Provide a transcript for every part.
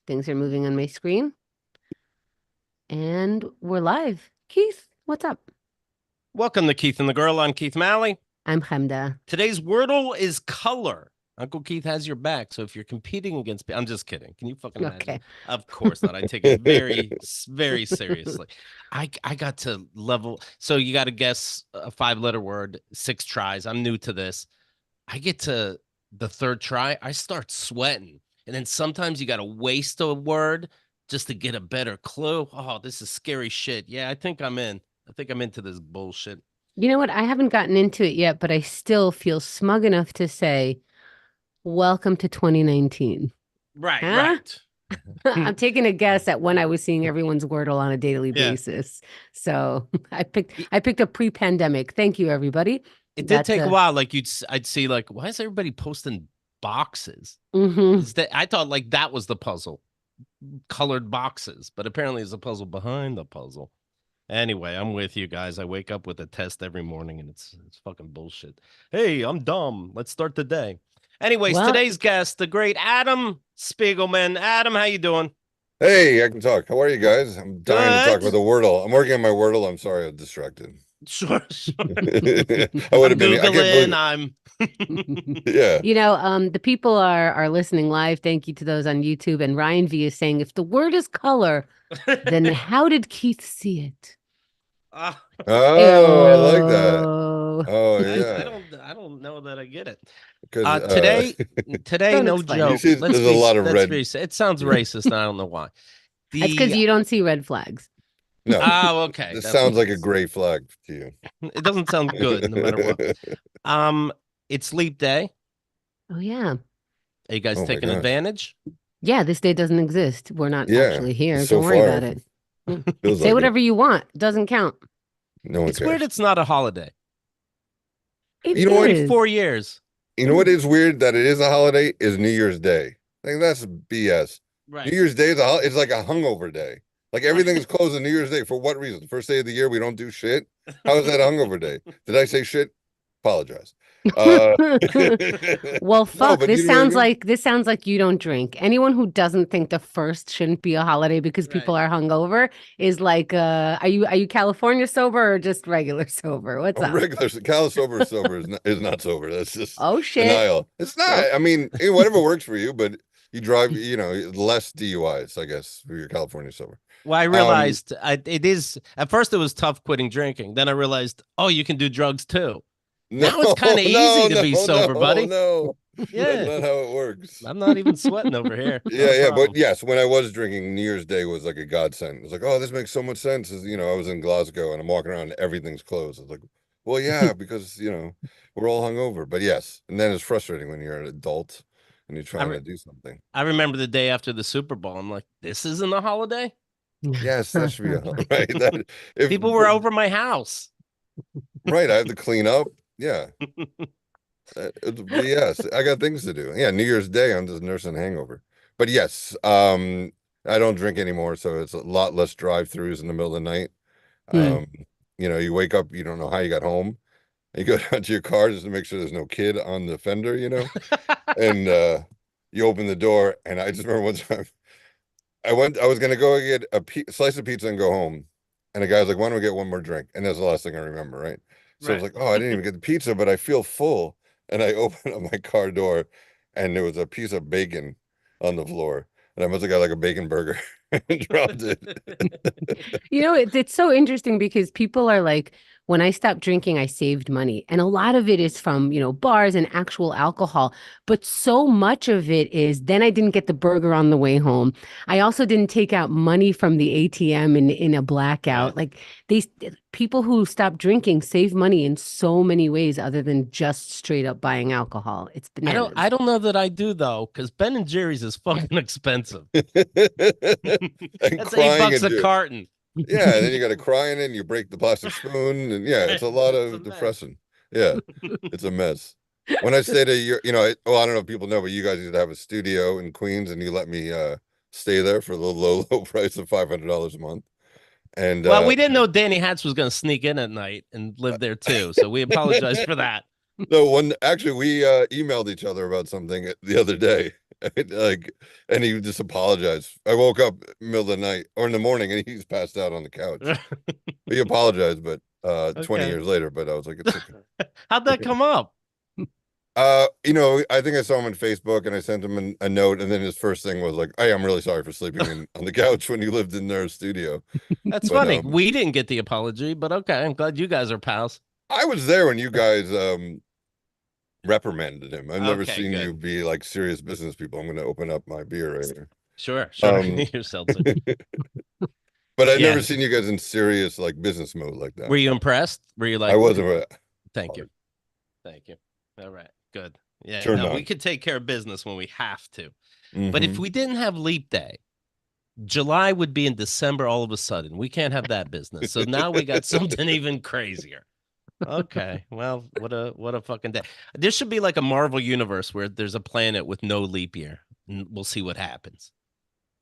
Things are moving on my screen. And we're live. Keith, what's up? Welcome to Keith and the Girl. I'm Keith Malley. I'm Hamda. Today's Wordle is color. Uncle Keith has your back. So if you're competing against me, I'm just kidding. Can you fucking imagine? Okay. Of course not. I take it very, very seriously. I got to level. So you got to guess a 5-letter word, 6 tries. I'm new to this. I get to the 3rd try. I start sweating. And then sometimes you got to waste a word just to get a better clue. Oh, this is scary shit. Yeah, I think I'm in. I think I'm into this bullshit. You know what? I haven't gotten into it yet, but I still feel smug enough to say, welcome to 2019. Right, Huh? right. I'm taking a guess at when I was seeing everyone's Wordle on a daily Yeah. basis. So I picked a pre-pandemic. Thank you, everybody. It did That's take a while. Like I'd see like, why is everybody posting boxes? mhm. Is that I thought like that was the puzzle, colored boxes, but apparently it's a puzzle behind the puzzle. Anyway, I'm with you guys. I wake up with a test every morning, and it's fucking bullshit. Hey, I'm dumb. Let's start the day. Anyways, Well, today's guest, the great Adam Spiegelman. Adam, how you doing? Hey, I can talk. How are you guys? I'm dying to talk about Good. the Wordle. I'm working on my Wordle. I'm sorry, I'm distracted. Sure, sure. I would I'm have been. I can't Googling. believe. I'm Yeah. the people are listening live. Thank you to those on YouTube. And Ryan V is saying, if the word is color, then how did Keith see it? Ah, Oh, I like that. Ew. Oh, I yeah. don't know that I get it. Because Today, Don't no explain you it. joke. see, there's a lot of Let's red. be. It sounds Yeah. racist, and I don't know why. That's because The you don't see red flags. No, Okay, this that sounds makes like a sense. gray flag to you. It doesn't sound good, no matter what. Um, it's leap day. Oh, yeah. Are you guys Oh my taking gosh. advantage? Yeah, this day doesn't exist. We're not Yeah. actually here. So Don't worry far, about it. feels Say like it. whatever you want. Doesn't count. No one It's weird. cares. It's not a holiday. It You know what? 4 4 years. You know what is weird that it is a holiday is New Year's Day. Like that's BS. New Right. Year's Day is it's like a hungover day. Like everything is closed on New Year's Day. For what reason? First day of the year, we don't do shit. How is that a hungover day? Did I say shit? Apologize. Uh Well, no, fuck. but you know what I mean? This sounds like you don't drink. Anyone who doesn't think the first shouldn't be a holiday because people Right. are hungover is like, are you California sober or just regular sober? What's I'm up? regular. Cal sober is not sober. That's just Oh shit. denial. It's not. Oh, I mean, whatever works for you, but you drive, less DUIs, I guess, if you're California sober. Well, I Um, realized it is. At first, it was tough quitting drinking. Then I realized, oh, you can do drugs too. no, Now it's kind of easy no, to be sober, buddy. no. That's Yeah, not how it works. I'm not even sweating over here. Not Yeah, a yeah, but problem. yes, when I was drinking, New Year's Day was like a godsend. It was like, oh, this makes so much sense. I was in Glasgow and I'm walking around and everything's closed. I was like, well, yeah, because we're all hungover. But yes, and then it's frustrating when you're an adult and you're I trying re- to do something. I remember the day after the Super Bowl. I'm like, this isn't a holiday. Yes, that should be right. That if People were over my house. right, I have to clean up. Yeah, but yes, I got things to do. Yeah, New Year's Day, I'm just nursing a hangover. But yes, I don't drink anymore, so it's a lot less drive-throughs in the middle of the night. Hmm. Um, you wake up, you don't know how you got home. You go down to your car just to make sure there's no kid on the fender, and you open the door. And I just remember one time I was gonna go get a slice of pizza and go home, and the guy was like, "Why don't we get one more drink?" And that's the last thing I remember, right? So I was Right. like, "Oh, I didn't even get the pizza, but I feel full." And I opened up my car door, and there was a piece of bacon on the floor, and I must have got like a bacon burger and dropped it. It's so interesting because people are like, when I stopped drinking, I saved money. And a lot of it is from, bars and actual alcohol. But so much of it is then I didn't get the burger on the way home. I also didn't take out money from the ATM in a Right. blackout. Like these people who stop drinking save money in so many ways other than just straight up buying alcohol. It's I don't. bananas. I don't know that I do though, because Ben and Jerry's is fucking expensive. And That's eight crying bucks and a carton. yeah, and then you got to cry in it, and you break the plastic spoon, and yeah, it's a lot It's a of mess. depressing. Yeah, it's a mess. When I stayed at well, I don't know if people know, but you guys used to have a studio in Queens, and you let me stay there for the low price of $500 a month. And Well, we didn't know Danny Hatch was going to sneak in at night and live there too, so we apologize for that. no, one actually we emailed each other about something the other day, Like, and he just apologized. I woke up middle of the night or in the morning and he's passed out on the couch. He apologized, but 20 Okay. years later, but I was like, it's okay. How'd that come up? You know, I think I saw him on Facebook and I sent him a note, and then his first thing was like, "Hey, I'm really sorry for sleeping on the couch when you lived in their studio." That's But funny. We didn't get the apology, but okay. I'm glad you guys are pals. I was there when you guys reprimanded him. I've never Okay, seen you good. be like serious business people. I'm going to open up my beer right here. Sure, sure. Um, Your seltzer. but I've Yeah. never seen you guys in serious like business mode like that. Were you impressed? Were you like, I wasn't. thank you. Thank you. All right. Good. Yeah. Turned No, on. we could take care of business when we have to. Mm-hmm. But if we didn't have leap day, July would be in December all of a sudden. We can't have that business. So now we got something even crazier. Okay. Well, what a fucking day. There should be like a Marvel universe where there's a planet with no leap year. And we'll see what happens.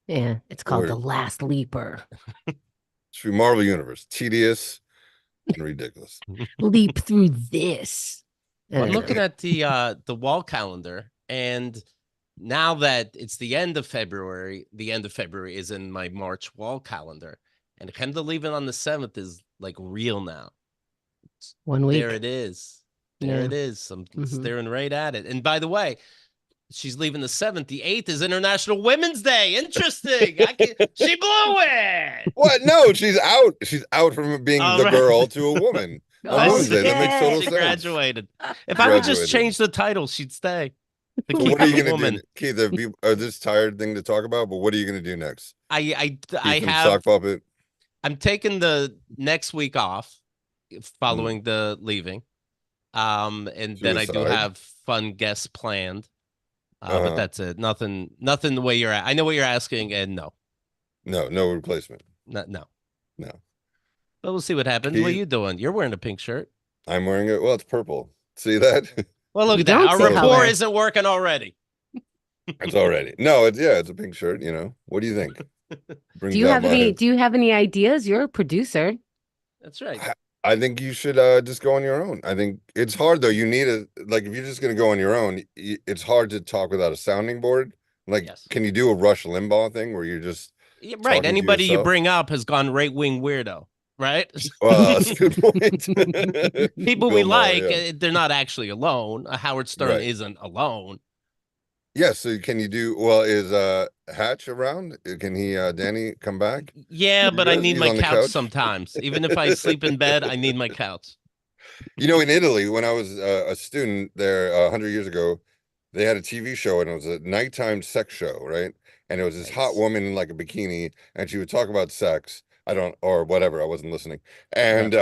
Yeah, it's called Or- The Last Leaper. It's Marvel Universe, tedious and ridiculous. Leap through this. I'm looking at the wall calendar, and now that it's the end of February is in my March wall calendar, and Kendall leaving on the 7th is like real now. 1 week. There it is. There Yeah. it is. I'm staring right at it. And by the way, she's leaving the 7th. The 8th is International Women's Day. Interesting. She blew it. What? No, she's out. She's out from being All the right. girl to a woman. On Oh, Wednesday. That makes total She sense. graduated. If I would just change the title, she'd stay. To So keep what are you the gonna woman. do, Keith? This tired thing to talk about, but what are you gonna do next? I Keith from have. Sock Puppet. I'm taking the next week off following the leaving. And then I do Suicide. have fun guests planned. But that's it. Nothing the way you're at. I know what you're asking, and no. No replacement. No. But we'll see what happens. Keith, What are you doing? You're wearing a pink shirt. I'm wearing it. Well, it's purple. See that? Well, look You at that. don't Our say rapport color. isn't working already. It's already. No, it's a pink shirt, you know. What do you think? Do you have any ideas? You're a producer. That's right. I think you should just go on your own. I think it's hard though. You need if you're just gonna go on your own, it's hard to talk without a sounding board. Like, can you do a Rush Limbaugh thing where you're just right? Anybody you bring up has gone right wing weirdo, right? Well, that's a good point. People we like, they're not actually alone. Howard Stern isn't alone. Yes. So can you do well? Is Hatch around? Can he Danny come back? Yeah, but I need my couch sometimes. Even if I sleep in bed, I need my couch. You know, in Italy, when I was a student there 100 years ago, they had a TV show and it was a nighttime sex show, right? And it was this hot woman in like a bikini, and she would talk about sex. Or whatever. I wasn't listening. And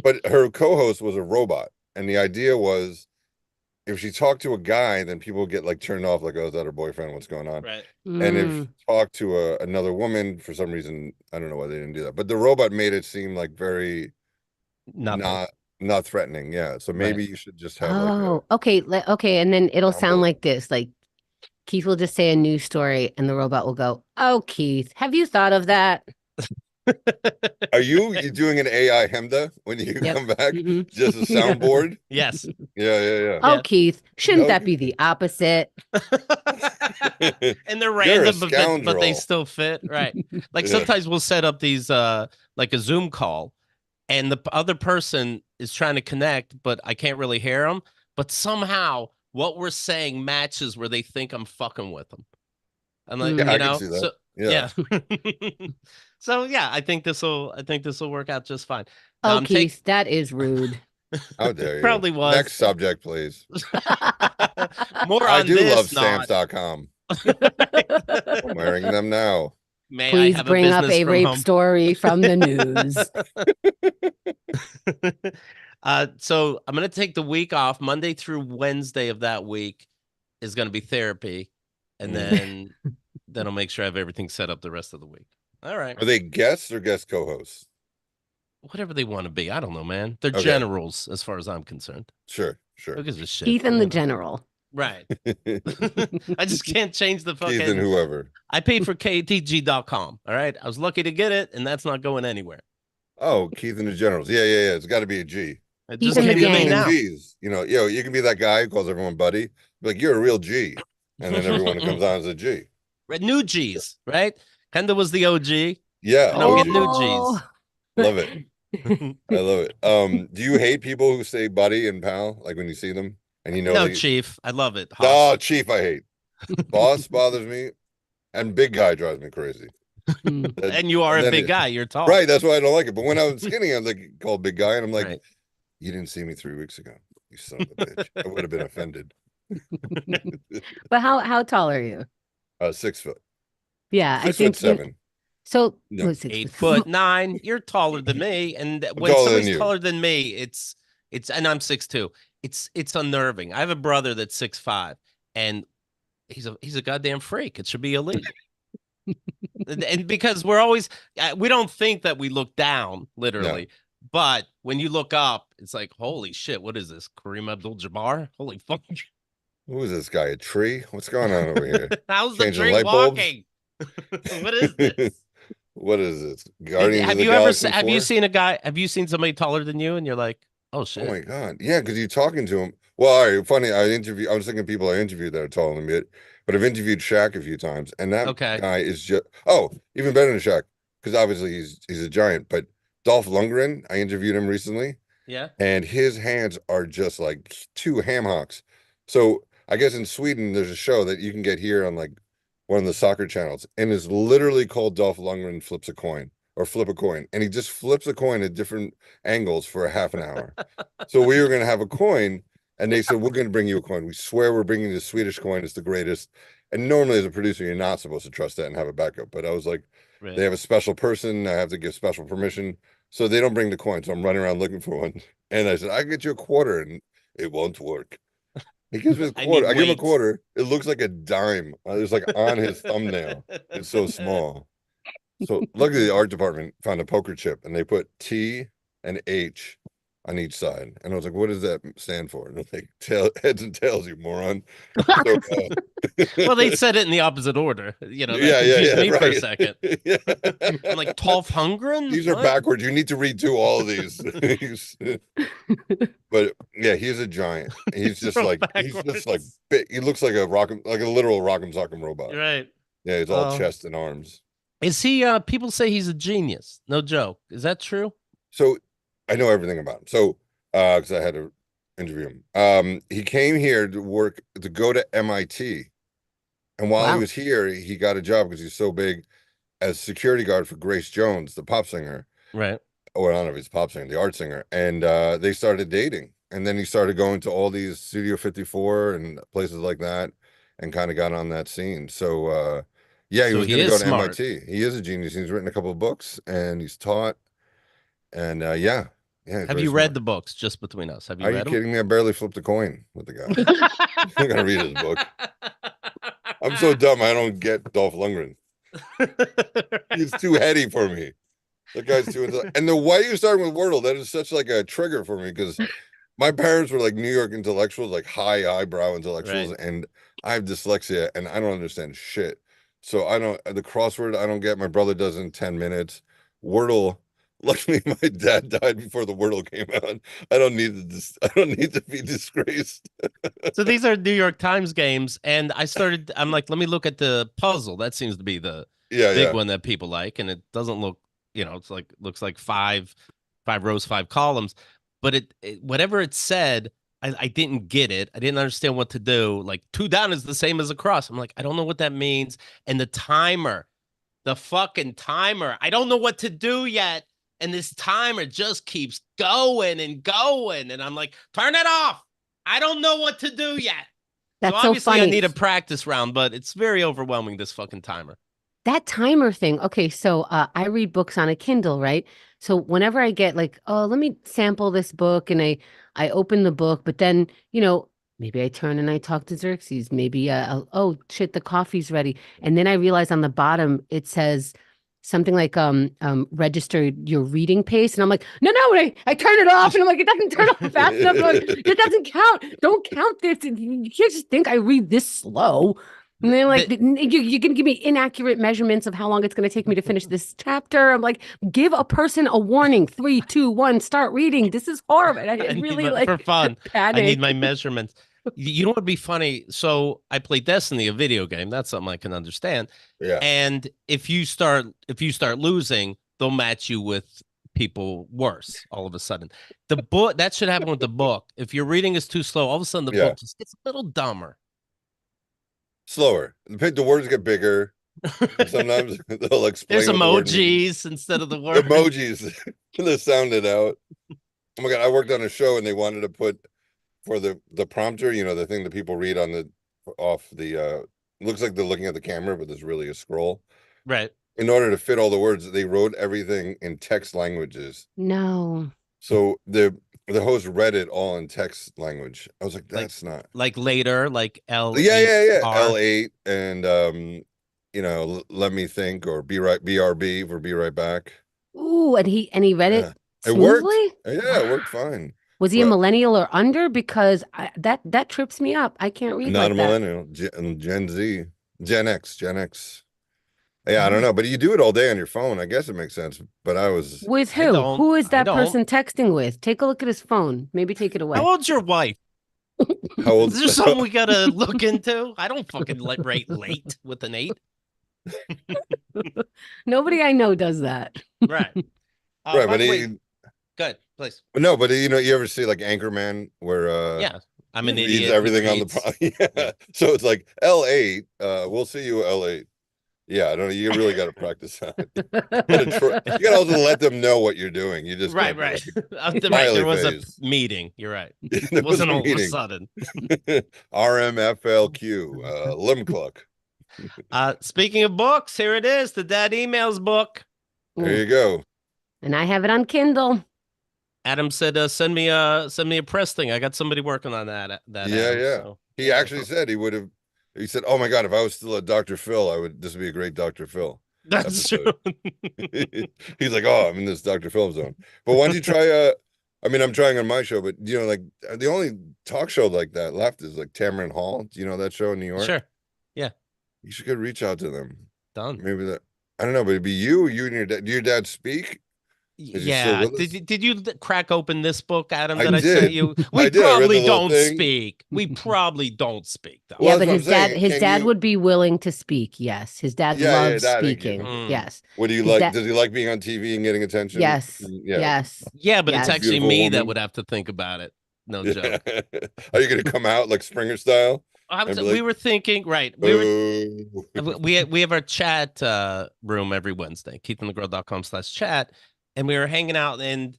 but her co-host was a robot, and the idea was, if she talked to a guy, then people would get like turned off, like, oh, is that her boyfriend? What's going on? Right. And if she talked to another woman, for some reason, I don't know why they didn't do that, but the robot made it seem like very not threatening. Yeah. So maybe you should just have okay. Okay. And then it'll sound like this. Like Keith will just say a news story and the robot will go, "Oh, Keith, have you thought of that?" Are you doing an AI Hemda when you come back? Just a soundboard? Yes. Yeah. Oh, Keith, shouldn't that be the opposite? And they're random, but they still fit. Right. Like sometimes we'll set up these like a Zoom call, and the other person is trying to connect, but I can't really hear them. But somehow what we're saying matches where they think I'm fucking with them. I'm like, I can see that. So, yeah. So yeah, I think this will work out just fine. Now, oh, Keith, that is rude. How dare you? Probably was. Next subject, please. More I on do this, love stamps.com. I'm wearing them now. Please bring up a rape story from the news. So I'm going to take the week off. Monday through Wednesday of that week is going to be therapy. And then I'll make sure I have everything set up the rest of the week. All right. Are they guests or guest co-hosts? Whatever they want to be. I don't know, man. They're generals as far as I'm concerned. Sure. Who gives a shit? Keith and the general. Right. I just can't change the fucking... Keith and whoever. I paid for KATG.com. All right. I was lucky to get it, and that's not going anywhere. Oh, Keith and the generals. Yeah. It's got to be a G. It just came to me now. G's. You know, you can be that guy who calls everyone buddy. Like, you're a real G. and then everyone that comes on is a G. New G's, right? Kendall was the OG. Yeah, And I'm OG. getting new G's. Love it. I love it. Do you hate people who say buddy and pal, like when you see them and you know No, they? Chief. I love it. Oh, Hoss. Chief, I hate. Boss bothers me, and big guy drives me crazy. And you are And a then big guy. You're tall. right. That's why I don't like it. But when I was skinny, I'm like called big guy, and I'm like, Right. you didn't see me 3 weeks ago, you son of a bitch. I would have been offended. But how tall are you? 6 foot. Yeah, I 6 think foot 7. so. No. What's 8'9". You're taller than me, and I'm when taller than somebody's you. taller than me, it's and I'm 6'2". It's unnerving. I have a brother that's 6'5", and he's a goddamn freak. It should be illegal. And because we're always we don't think that we look down literally, but when you look up, it's like, holy shit, what is this? Kareem Abdul-Jabbar? Holy fuck! Who is this guy? A tree? What's going on over here? How's the Changing tree light bulbs? walking? What is this? What is this? Guardians Have of the you ever Galaxy have 4? you seen a guy? Have you seen somebody taller than you, and you're like, oh shit? Oh my God. Yeah, because you're talking to him. Well, all right, funny. I was thinking people I interviewed that are taller than me, but I've interviewed Shaq a few times, and that Okay. guy is just even better than Shaq, because obviously he's a giant. But Dolph Lundgren, I interviewed him recently, Yeah. and his hands are just like two ham hocks. So I guess in Sweden there's a show that you can get here on like one of the soccer channels, and it's literally called Dolph Lundgren flips a coin or flip a coin, and he just flips a coin at different angles for a half an hour. So we were going to have a coin, and they said, we're going to bring you a coin. We swear we're bringing the Swedish coin. It's the greatest. And normally as a producer, you're not supposed to trust that and have a backup. But I was like, Right. they have a special person. I have to give special permission. So they don't bring the coin. So I'm running around looking for one. And I said, I get you a quarter, and it won't work. He gives me a quarter. I give him a quarter. It looks like a dime. It's like on his thumbnail. It's so small. So luckily the art department found a poker chip, and they put T and H on each side. And I was like, what does that stand for? And they're like, heads and tails, you moron. So, well, they said it in the opposite order. You know, that confused me for a second. I'm like, Tolf Hungren? These are backwards. You need to redo all of these. But yeah, he's a giant. He's just like big. He looks like a literal Rock'em Sock'em robot. Right. Yeah, he's all chest and arms. Is he people say he's a genius. No joke. Is that true? So I know everything about him. So because I had to interview him. He came here to go to MIT. And while he was here, he got a job because he's so big as security guard for Grace Jones, the pop singer. Right. Oh, I don't know if he's pop singer, the art singer. And they started dating. And then he started going to all these Studio 54 and places like that, and kind of got on that scene. So yeah, he was going to go to MIT. He is a genius. He's written a couple of books, and he's taught. And yeah. Have you read the books? Just between us, have you read them? Are you kidding me? I barely flipped a coin with the guy. I'm gonna read his book. I'm so dumb. I don't get Dolph Lundgren. He's too heady for me. The guy's too. And the why you starting with Wordle? That is such like a trigger for me, because my parents were like New York intellectuals, like high eyebrow intellectuals, and I have dyslexia and I don't understand shit. So I don't, the crossword I don't get. My brother does in 10 minutes. Wordle. Luckily, my dad died before the Wordle came out. I don't need to be disgraced. So these are New York Times games, and I'm like, let me look at the puzzle. That seems to be the big one that people like, and it doesn't look, it's like looks like five rows, 5 columns, but it whatever it said, I didn't get it. I didn't understand what to do. Like 2 down is the same as across. I'm like, I don't know what that means. And the fucking timer, I don't know what to do yet. And this timer just keeps going and going. And I'm like, turn it off. I don't know what to do yet. That's so obviously funny. I need a practice round, but it's very overwhelming, this fucking timer. That timer thing. Okay, so I read books on a Kindle, right? So whenever I get like, oh, let me sample this book, and I open the book, but then, maybe I turn and I talk to Xerxes. Maybe, oh shit, the coffee's ready. And then I realize on the bottom, it says something like register your reading pace, and I'm like, no, I turn it off, and I'm like, it doesn't turn off fast enough. Like, it doesn't count. Don't count this. You can't just think I read this slow. And they're like, you're gonna give me inaccurate measurements of how long it's gonna take me to finish this chapter. I'm like, give a person a warning. 3, 2, 1, start reading. This is horrible. I really like for fun. panic. I need my measurements. You know what would be funny? So I play Destiny, a video game. That's something I can understand. Yeah. And if you start losing, they'll match you with people worse all of a sudden. The book that should happen with the book. If your reading is too slow, all of a sudden the Yeah. book just gets a little dumber. Slower. The words get bigger. Sometimes they'll explain There's what the word means. emojis instead of the word. Emojis. They sounded out. Oh my God. I worked on a show and they wanted to put for the prompter, the thing that people read on the off the looks like they're looking at the camera, but there's really a scroll. Right. In order to fit all the words, they wrote everything in text languages. No. So the host read it all in text language. I was like, that's not like later, like yeah. L8R. L8 and let me think, or BRB for be right back. Ooh, and he read Yeah. it It worked. smoothly? Yeah, it worked fine. Was he a But millennial or under? Because that trips me up. I can't read not like a that. millennial. Gen Z, Gen X. Yeah, I don't know, but you do it all day on your phone. I guess it makes sense. But I was With I who? don't. Who is I that don't. person texting with? Take a look at his phone. Maybe take it How away. old's your wife? how old? Is there something we gotta look into? I don't fucking rate late with an 8. Nobody I know does that. Right. Right, By but the way, good, please. no, but you ever see like Anchorman where Yeah, I'm he an reads idiot. everything on the yeah. Yeah. So it's like L8, we'll see you L8. Yeah, I don't know. You really got to practice that. You gotta also let them know what you're doing. You just Right, can't be right. like, Right. There smiley was a face. meeting. You're right. There It was wasn't a all of a meeting. sudden. RMFLQ, Limcluck. Speaking of books, here it is, the Dad Emails book. There you go. And I have it on Kindle. Adam said, send me a press thing. I got somebody working on that Yeah, Adam. yeah. So He actually said he would have. He said, "Oh my God, if I was still a Dr. Phil, this would be a great Dr. Phil that's episode." true. He's like, "Oh, I'm in this Dr. Phil zone." But why don't you try? I mean, I'm trying on my show, but like the only talk show like that left is like Tamron Hall. Do you know that show in New York? Sure. Yeah. You should go reach out to them. Done. Maybe that. I don't know, but it'd be you and your dad. Do your dad speak? Is he still Yeah. with us? Did you crack open this book, Adam, I that I sent did. you? I We did. I read the probably little don't thing. speak. We probably don't speak, though. Well, Yeah, that's but what I'm his dad saying. his Can dad you? would be willing to speak. Yes. His dad Yeah, loves that I get. speaking. Yes. What do you His like? dad Does he like being on TV and getting attention? Yes. Yeah. Yes. Yeah, but it's Yes. actually Beautiful me that woman. would have to think about it. No Yeah. joke. Are you gonna come out like Springer style? And be We like, were thinking, right? We have our chat room every Wednesday, keithandthegirl.com/chat, and we were hanging out, and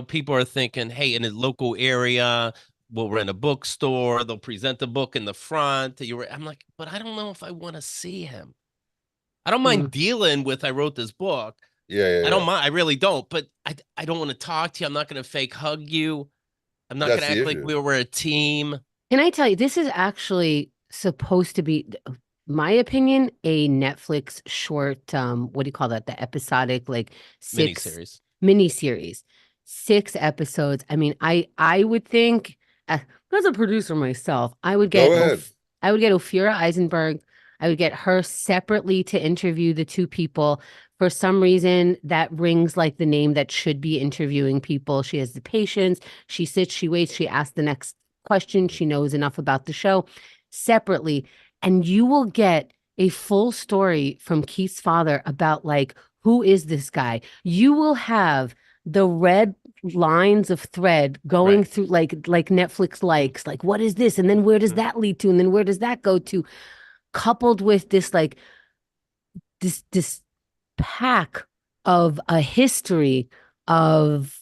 people are thinking, hey, in a local area, we'll rent a bookstore, they'll present the book in the front. I'm like, but I don't know if I want to see him. I don't mind dealing with I wrote this book. Yeah. I don't mind, I really don't, but I don't want to talk to you. I'm not gonna fake hug you. I'm not That's gonna the act like issue. we're a team. Can I tell you, this is actually supposed to be, my opinion, a Netflix short, what do you call that? The episodic, like miniseries, 6 episodes. I mean, I would think, as a producer myself, I would get Go ahead. I would get Ophira Eisenberg. I would get her separately to interview the 2 people. For some reason, that rings like the name that should be interviewing people. She has the patience. She sits, she waits, she asks the next question. She knows enough about the show separately. And you will get a full story from Keith's father about like, who is this guy? You will have the red lines of thread going through like Netflix likes, like, what is this? And then where does that lead to? And then where does that go to? Coupled with this, like this pack of a history of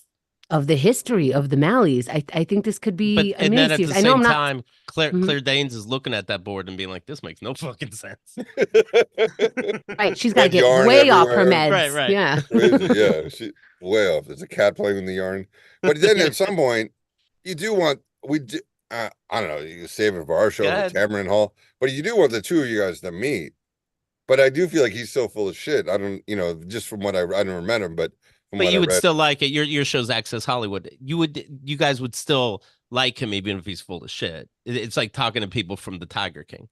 the history of the Malleys. I think this could be a and then at miniseries. the I know same I'm not. time, Claire Danes is looking at that board and being like, "This makes no fucking sense." Right, she's got to Red get yarn way off her everywhere. meds. Right. Yeah. Crazy. Yeah. She way off. There's a cat playing in the yarn. But then at some point, you do want I don't know, you save it for our show for Tamron Hall, but you do want the 2 of you guys to meet. But I do feel like he's so full of shit. I don't, just from what I never met him, but you would still like it. Your show's Access Hollywood. You guys would still like him even if he's full of shit. It's like talking to people from the Tiger King.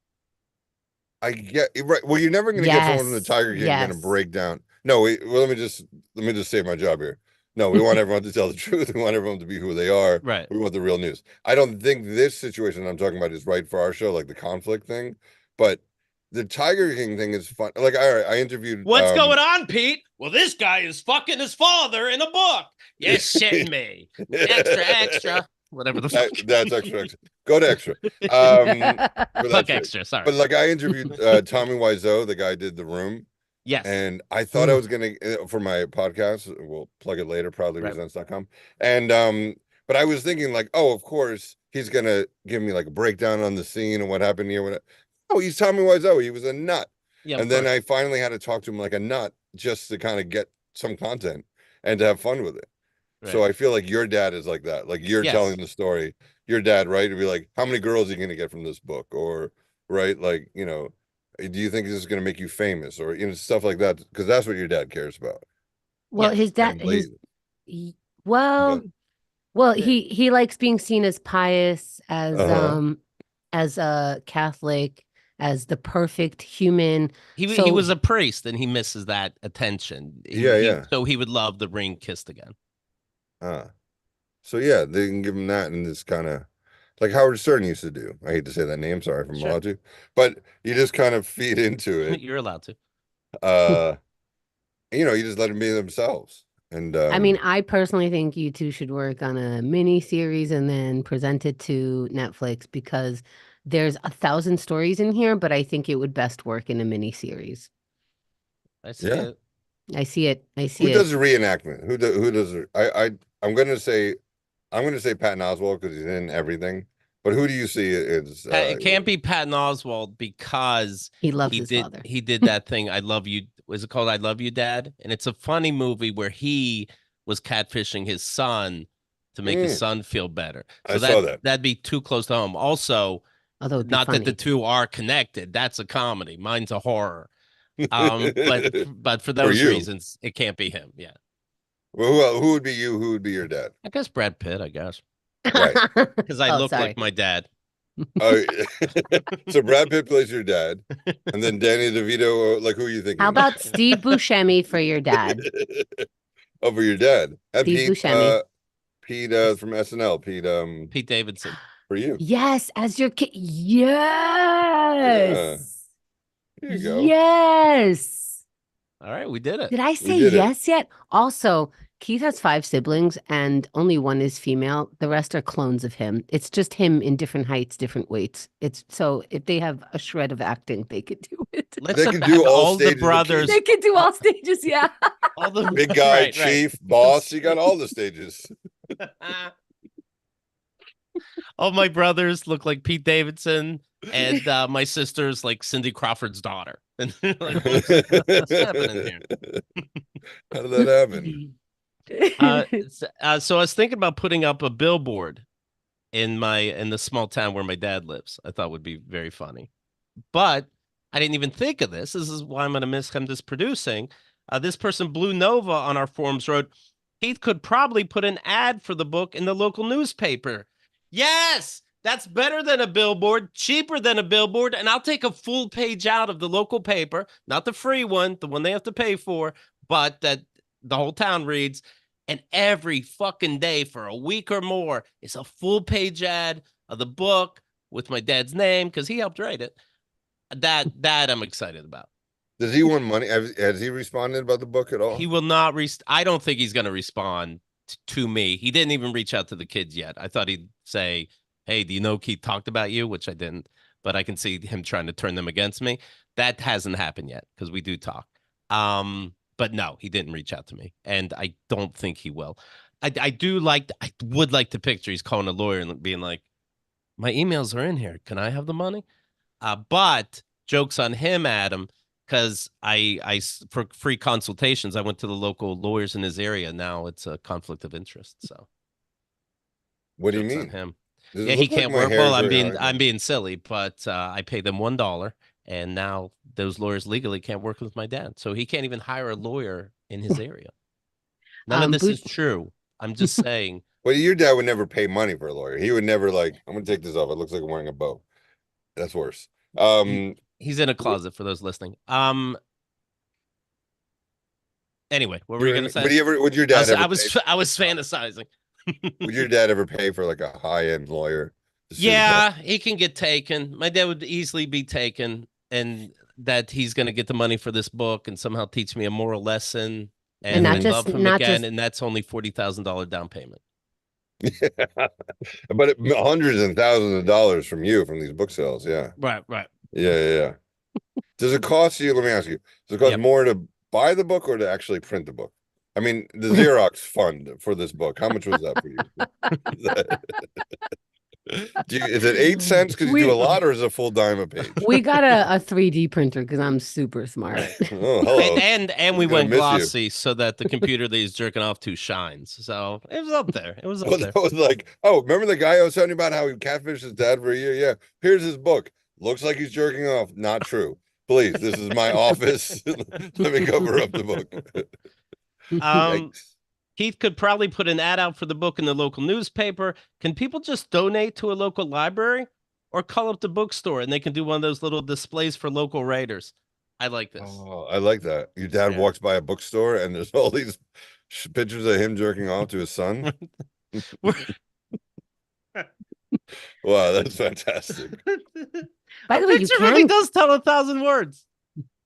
I get right. Well, you're never going to get someone from the Tiger King going to break down. No, let me just save my job here. No, we want everyone to tell the truth. We want everyone to be who they are. Right. We want the real news. I don't think this situation I'm talking about is right for our show, like the conflict thing. But the Tiger King thing is fun. Like, all right, I interviewed. What's going on, Pete? Well, this guy is fucking his father in a book. You're shitting me. Extra, extra. Whatever the fuck. That's extra, extra. Go to extra. For that Fuck shit. extra. Sorry. But like, I interviewed Tommy Wiseau, the guy who did The Room. Yes. And I thought I was gonna for my podcast, we'll plug it later, proudlyresents.com. And but I was thinking like, oh, of course, he's gonna give me like a breakdown on the scene and what happened here. Oh, he's Tommy Wiseau. He was a nut. Yeah, and then I finally had to talk to him like a nut just to kind of get some content and to have fun with it. Right. So I feel like your dad is like that. Like you're telling the story. Your dad, right? To be like, how many girls are you gonna get from this book? Or right, like, you know, do you think this is going to make you famous or, you know, stuff like that? Because that's what your dad cares about. Well, his dad, well, he likes being seen as pious, as a Catholic, as the perfect human. He was a priest and he misses that attention. So he would love the ring kissed again. So yeah, they can give him that, and it's kind of like Howard Stern used to do. I hate to say that name, sorry if I'm allowed to, but you just kind of feed into it. You're allowed to. You know, you just let them be themselves. And I mean, I personally think you two should work on a mini series and then present it to Netflix, because there's 1,000 stories in here, but I think it would best work in a mini series. I see it. I see it. Who does a reenactment? Who does it? I'm gonna say Patton Oswalt because he's in everything. But who do you see is it can't be Patton Oswalt because he loves his father. He did that thing. I love you. Was it called I Love You, Dad? And it's a funny movie where he was catfishing his son to make his son feel better. So I saw that. That'd be too close to home. Also, not that the two are connected. That's a comedy. Mine's a horror. But for those reasons, it can't be him. Yeah. Well, who would be you? Who would be your dad? I guess Brad Pitt, I guess. Right. Because I look like my dad. So Brad Pitt plays your dad, and then Danny DeVito, like who are you thinking? How about Steve Buscemi for your dad? Oh, for your dad. And Steve Buscemi. Pete from SNL. Pete Davidson. For you. Yes, as your kid. Yes. There you go. Yes. All right, we did it. Did I say yes yet? Also, Keith has 5 siblings and only one is female. The rest are clones of him. It's just him in different heights, different weights. It's so if they have a shred of acting, they could do it. They can do all the brothers. They can do all stages, yeah. All the big guy, chief, boss. You got all the stages. All my brothers look like Pete Davidson, and my sister's like Cindy Crawford's daughter. And like, what's happening here? How did that happen? So I was thinking about putting up a billboard in the small town where my dad lives. I thought would be very funny, but I didn't even think of this. This is why I'm going to miss him just producing. This person, Blue Nova, on our forums wrote, Keith could probably put an ad for the book in the local newspaper. Yes, that's better than a billboard, cheaper than a billboard, and I'll take a full page out of the local paper, not the free one, the one they have to pay for, but that the whole town reads. And every fucking day for a week or more is a full page ad of the book with my dad's name because he helped write it. That I'm excited about. Does he want money? Has he responded about the book at all? He will not. I don't think he's going to respond to me. He didn't even reach out to the kids yet. I thought he'd say, hey, do you know Keith talked about you? Which I didn't, but I can see him trying to turn them against me. That hasn't happened yet because we do talk. But no, he didn't reach out to me, and I don't think he will. I would like to picture he's calling a lawyer and being like, my emails are in here. Can I have the money? But joke's on him, Adam, because I for free consultations, I went to the local lawyers in his area. Now it's a conflict of interest. So what do you mean? Him. Yeah, he can't work. Well, I'm being silly, but I paid them $1. And now those lawyers legally can't work with my dad. So he can't even hire a lawyer in his area. None of this is true. I'm just saying. Well, your dad would never pay money for a lawyer. He would never I'm going to take this off. It looks like I'm wearing a bow. That's worse. He's in a closet for those listening. Anyway, what were you gonna say? Would your dad ever pay? I was fantasizing. Would your dad ever pay for like a high-end lawyer to sue the Yeah, president? he can get taken. My dad would easily be taken, and that he's going to get the money for this book and somehow teach me a moral lesson, And and not I Mhm. just love him not again, just and that's only $40,000 down payment. But hundreds and thousands of dollars from you from these book sales. Yeah. Right, right. Yeah. Does it cost you? Let me ask you, does it cost Yep. more to buy the book or to actually print the book? I mean, the Xerox fund for this book, how much was that for you? Is it 8 cents because you do a we lot, or is it a full dime a page? we got a 3D printer because I'm super smart. Oh, hello. And we I'm gonna went miss you. glossy so that the computer that he's jerking off to shines. So it was up there. It was up there. That was like, oh, remember the guy I was telling you about how he catfished his dad for a year? Yeah. Here's his book. Looks like he's jerking off. Not true. Please, this is my office. Let me cover up the book. Um, Yikes. Keith could probably put an ad out for the book in the local newspaper. Can people just donate to a local library or call up the bookstore and they can do one of those little displays for local raiders? I like this. Oh, I like that. Your dad Yeah. walks by a bookstore and there's all these pictures of him jerking off to his son. Wow, that's fantastic. By A the way, you picture really can does tell 1,000 words.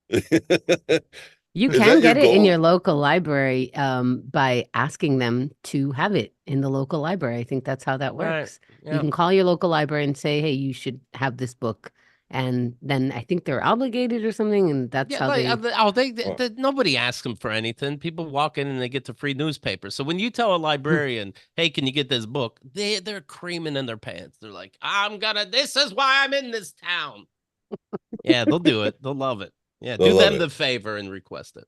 you Is can that your get it in goal? your local library by asking them to have it in the local library. I think that's how that Right. works. You Yeah. can call your local library and say, "Hey, you should have this book," and then I think they're obligated or something, and that's Yeah, how like Oh, nobody asks them for anything. People walk in and they get the free newspaper. So when you tell a librarian, "Hey, can you get this book?" They're creaming in their pants. They're like, This is why I'm in this town." Yeah, they'll do it. They'll love it. Yeah, they'll do love them the it. favor and request it.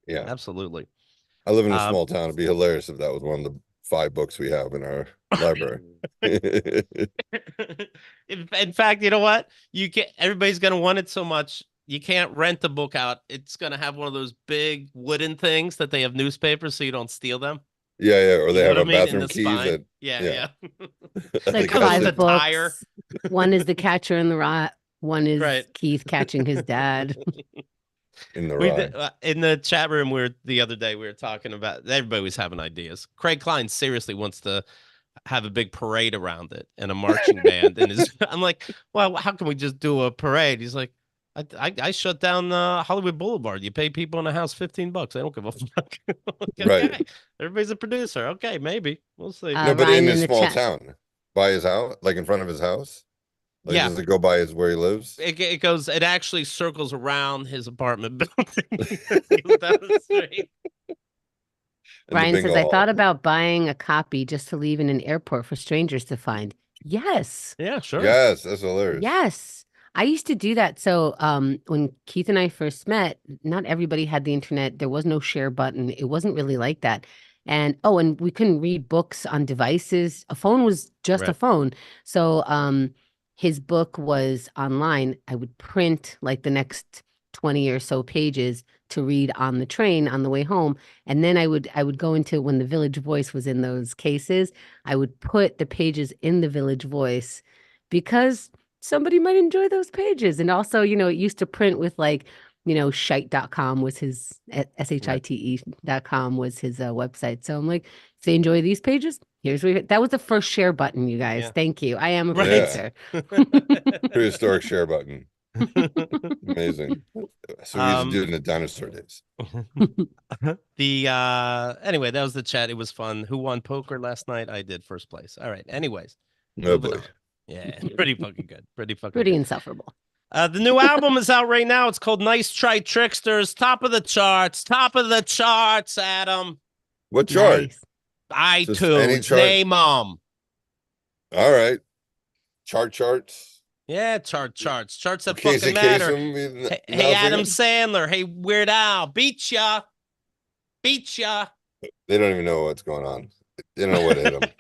Yeah. Absolutely. I live in a Um, small town. It'd be hilarious if that was one of the 5 books we have in our library. in fact, you know what? Everybody's gonna want it so much. You can't rent the book out. It's gonna have one of those big wooden things that they have newspapers so you don't steal them. Yeah, or You they know have what I a mean? In bathroom the keys spine. that Yeah. It's the like comes guy with a five said tire. books. One is The Catcher in the Rye. One is Right. Keith catching his dad. in the We rye. did, in the chat room the other day we were talking about everybody was having ideas. Craig Klein seriously wants to have a big parade around it and a marching band. And I'm like, well, how can we just do a parade? He's like, I shut down Hollywood Boulevard. You pay people in a house $15. I don't give a fuck. Like, Right. okay, everybody's a producer. Okay, maybe we'll see. No, but Ryan in in his the small chat. town, by his house, like in front of his house. Like, Yeah, does it go by his where he lives? it goes. It actually circles around his apartment building. It goes down the street. In the Ryan bingo says, I thought hall. about buying a copy just to leave in an airport for strangers to find. Yes. Yeah, sure. Yes, that's hilarious. Yes. I used to do that. So when Keith and I first met, not everybody had the internet. There was no share button. It wasn't really like that. And we couldn't read books on devices. A phone was just a Right. phone. So his book was online. I would print like the next 20 or so pages to read on the train on the way home. And then I would go into when the Village Voice was in those cases, I would put the pages in the Village Voice because somebody might enjoy those pages. And also, it used to print with like, shite.com was his shite.com was his website. So I'm like, if they enjoy these pages, that was the first share button, you guys. Yeah. Thank you. I am a Right. producer. Prehistoric share button. Amazing. So we used to do it in the dinosaur days. Anyway, that was the chat. It was fun. Who won poker last night? I did first place. All right. Anyways, Oh moving boy. on. Yeah, pretty fucking good. Pretty fucking Pretty good. insufferable. The new album is out right now. It's called Nice Try Tricksters. Top of the charts. Top of the charts, Adam. What chart? Nice. Just any iTunes. chart? Name 'em. All right. Charts. Yeah, charts that Case fucking in case matter. him. Hey, Adam Sandler. Hey, Weird Al. Beat ya. They don't even know what's going on. They don't know what hit them.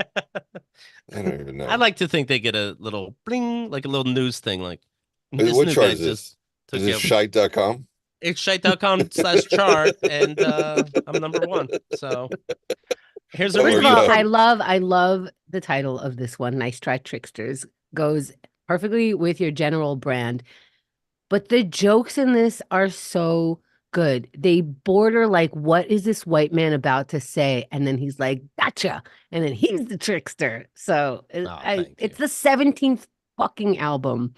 They don't even know. I like to think they get a little bling, like a little news thing. Like, What new chart guy is this? just took Is this over. shite.com? It's shite.com/chart, and I'm number one. So here's a That First of works all, out. I love the title of this one, Nice Try Tricksters. Goes perfectly with your general brand. But the jokes in this are so good. They border like, what is this white man about to say? And then he's like, gotcha. And then he's the trickster. So Thank it's you. the 17th fucking album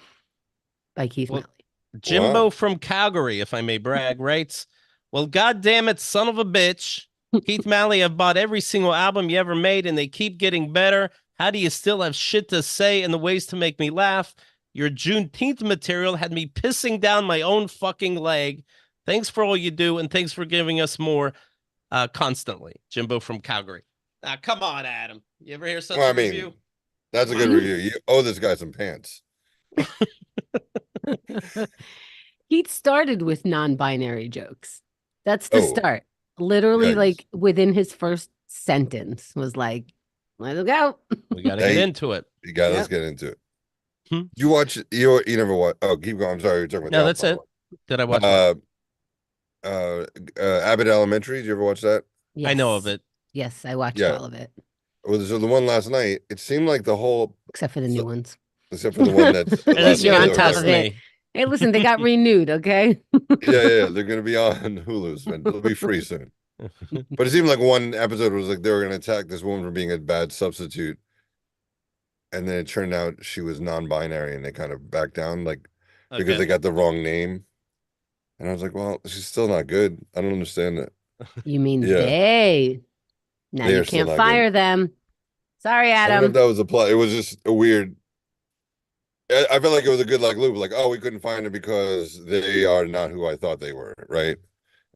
by Keith Well, Malley. Jimbo Wow. from Calgary, if I may brag, writes, well, God damn it, son of a bitch. Keith Malley, I've bought every single album you ever made, and they keep getting better. How do you still have shit to say and the ways to make me laugh? Your Juneteenth material had me pissing down my own fucking leg. Thanks for all you do, and thanks for giving us more constantly. Jimbo from Calgary. Come on, Adam. You ever hear such Well, a I review? mean, that's a Come good on. review. You owe this guy some pants. He'd started with non-binary jokes. That's the Oh, start. Literally, yikes. like within his first sentence was like, let's go. We got to get Hey, into it. you got. Let's Yep. get into it. Hmm? You watch? You never watch? Oh, keep going. I'm sorry. You're talking about the No, album, that's by the it. Did I watch way. what? Abbott Elementary. Did you ever watch that? I know of Yes. it. Yes, I watched Yeah. all of it, Well, so the one last night. It seemed like the whole, except for the new ones. except for the one that's Unless last you're You're going on to episode or top test of whatever. it. me. Hey, listen, they got renewed, okay? Yeah, they're gonna be on Hulu's, man. They'll be free soon. But it seemed like one episode was like they were gonna attack this woman for being a bad substitute, and then it turned out she was non-binary, and they kind of backed down, like because they Okay. got the wrong name. And I was like, well, she's still not good. I don't understand that. You mean Yeah, they? Now they you are still can't not good. fire them. Sorry, I don't know if Adam. that was a plot. It was just a weird. I felt like it was a good like loop, like, oh, we couldn't find her because they are not who I thought they were, right?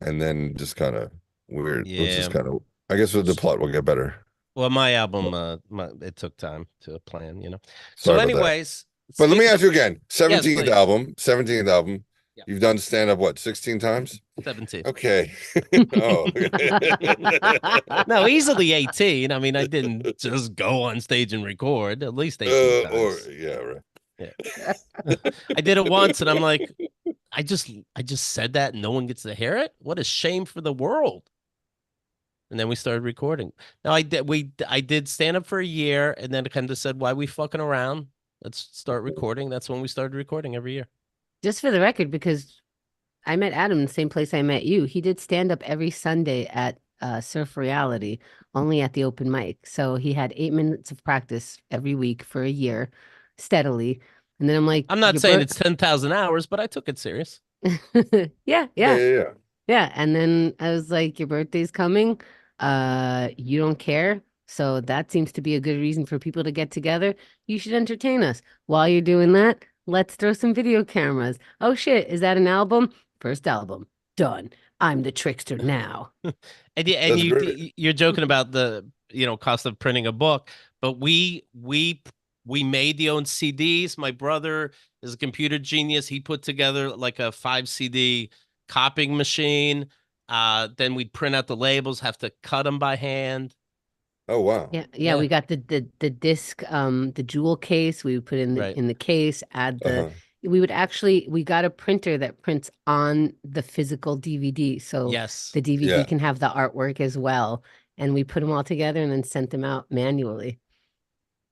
And then just kind of weird. It was just Yeah. kind of. I guess the plot will get better. Well, my album, it took time to plan, you know. So, Sorry about that. anyways, But let me speaking ask of, you again. yes, 17th please. album. 17th album. Yeah. You've done stand up what, 16 times? 17. Okay. Oh. No, easily 18. I mean, I didn't just go on stage and record at least 18 Or times. yeah, right. Yeah. I did it once and I'm like, I just said that and no one gets to hear it. What a shame for the world. And then we started recording. Now I did stand up for a year and then kind of said, why we fucking around? Let's start recording. That's when we started recording every year. Just for the record, because I met Adam in the same place I met you. He did stand up every Sunday at Surf Reality, only at the open mic. So he had 8 minutes of practice every week for a year, steadily. And then I'm like, I'm not saying it's 10,000 hours, but I took it serious. yeah, Yeah. yeah. And then I was like, your birthday's coming. You don't care. So that seems to be a good reason for people to get together. You should entertain us. While you're doing that, let's throw some video cameras. Oh shit, is that an album? First album. Done. I'm the trickster now. And yeah, and That's great. you're joking about the cost of printing a book, but we made the own CDs. My brother is a computer genius. He put together like a 5 CD copying machine. Then we'd print out the labels, have to cut them by hand. Oh wow. Yeah, we got the disc, the jewel case. We would put in Right. the case, add the Uh-huh. we got a printer that prints on the physical DVD. So Yes. the DVD Yeah. can have the artwork as well. And we put them all together and then sent them out manually.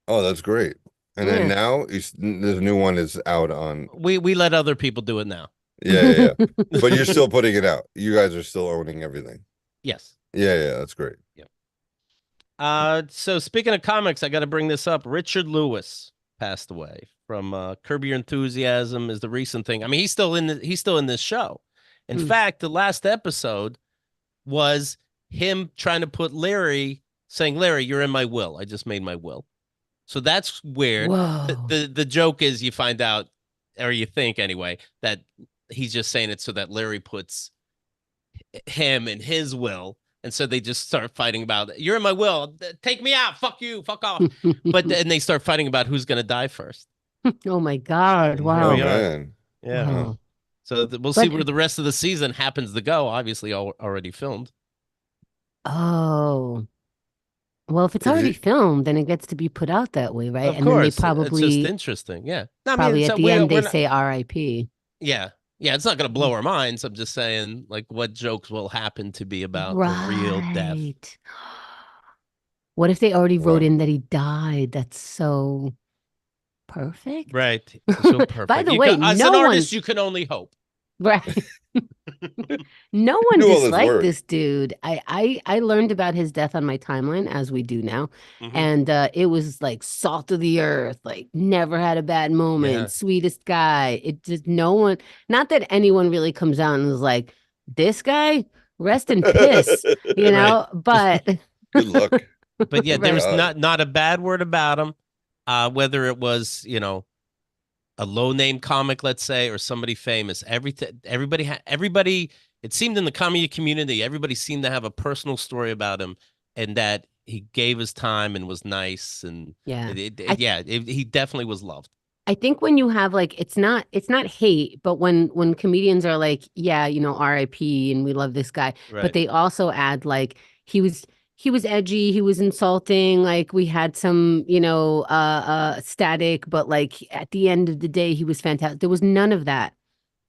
Oh, that's great. And then Yeah. now this new one is out on. We let other people do it now. Yeah. But you're still putting it out. You guys are still owning everything. Yes. Yeah, that's great. So speaking of comics, I got to bring this up. Richard Lewis passed away from Curb Your Enthusiasm is the recent thing. I mean, he's still in this show. In fact, the last episode was him trying to put Larry, saying, Larry, you're in my will. I just made my will. So that's weird. Whoa. The joke is you find out, or you think anyway, that he's just saying it so that Larry puts him in his will. And so they just start fighting about, you're in my will. Take me out. Fuck you. Fuck off. But then they start fighting about who's going to die first. Oh my God. And Wow. here we are. Man. Yeah. Wow. So we'll see where the rest of the season happens to go. Obviously, already filmed. Oh. Well, if it's already filmed, then it gets to be put out that way, right? Of And course. then they It's probably just interesting. Yeah. No, I mean, probably it's, at the we- end we're they not- say R.I.P. Yeah. Yeah, it's not going to blow our minds. I'm just saying, like, what jokes will happen to be about the real death. Right. What if they already wrote Wow. in that he died? That's so perfect. Right. So perfect. By the way, as no an one- artist, you can only hope. Right. No You one knew all those disliked words. this dude. I learned about his death on my timeline, as we do now, Mhm. and it was like salt of the earth, like never had a bad Yeah. moment, sweetest guy. It just no one, not that anyone really comes out and was like, this guy, rest in piss, Right. but Good luck. But yeah, there right. was God. not a bad word about him. Whether it was, a low name comic, let's say, or somebody famous. Everybody. It seemed in the comedy community, everybody seemed to have a personal story about him, and that he gave his time and was nice, and Yeah. I he definitely was loved. I think when you have like it's not hate, but when comedians are like, yeah, RIP and we love this guy, but Right. they also add like he was edgy, he was insulting, like we had some, static, but like at the end of the day he was fantastic. There was none of that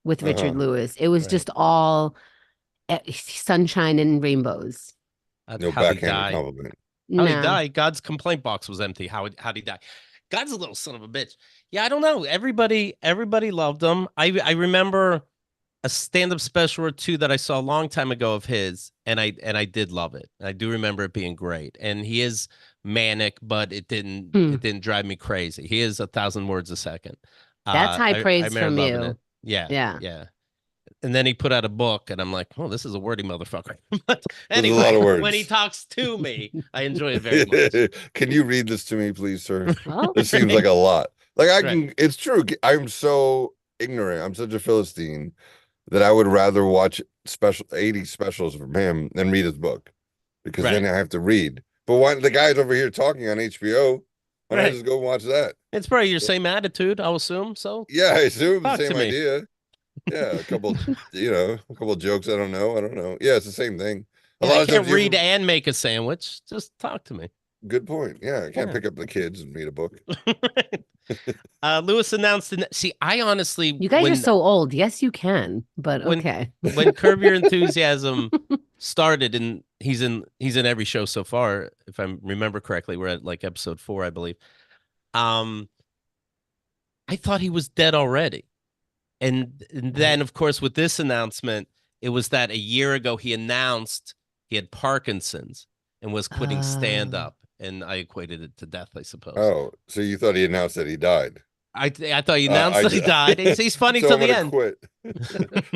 with Richard Uh-huh. Lewis. It was Right. just all sunshine and rainbows. No How'd he backhanded die? compliment. How'd he No. die? God's complaint box was empty. How'd he die? God's a little son of a bitch. Yeah, I don't know. Everybody loved him. I remember a stand-up special or two that I saw a long time ago of his, and I did love it. I do remember it being great. And he is manic, but it didn't Hmm. it didn't drive me crazy. He is 1,000 words a second. That's high I praise remember from loving it. you. Yeah, Yeah. yeah. And then he put out a book, and I'm like, oh, this is a wordy motherfucker. But There's a lot anyway, of when he words. talks to me, I enjoy it very much. Can you read this to me, please, sir? Well, This seems Right, like a lot. Like I right. can, it's true. I'm so ignorant. I'm such a Philistine that I would rather watch 80 specials from him than read his book because then Right. I have to read. But why the guy's over here talking on HBO? Why don't I Right. just go watch that? It's probably your same attitude, I'll assume. So Yeah, I assume the talk to same me. idea. Yeah, a couple jokes. I don't know. I don't know. Yeah, it's the same thing. A Yeah, I lot of can't times you read ever, and make a sandwich. Just talk to me. good point. Yeah, I can't Yeah. pick up the kids and read a book. Lewis announced. See, I honestly, you guys are so old. Yes, you can, but when okay. when Curb Your Enthusiasm started, and he's in every show so far, if I remember correctly. We're at like episode 4, I believe. Um, I thought he was dead already. And then, of course, with this announcement, it was that a year ago he announced he had Parkinson's and was quitting stand Uh, up. And I equated it to death, I suppose. Oh, so you thought he announced that he died? I thought he announced I that he died. He's funny so till I'm the gonna end. quit.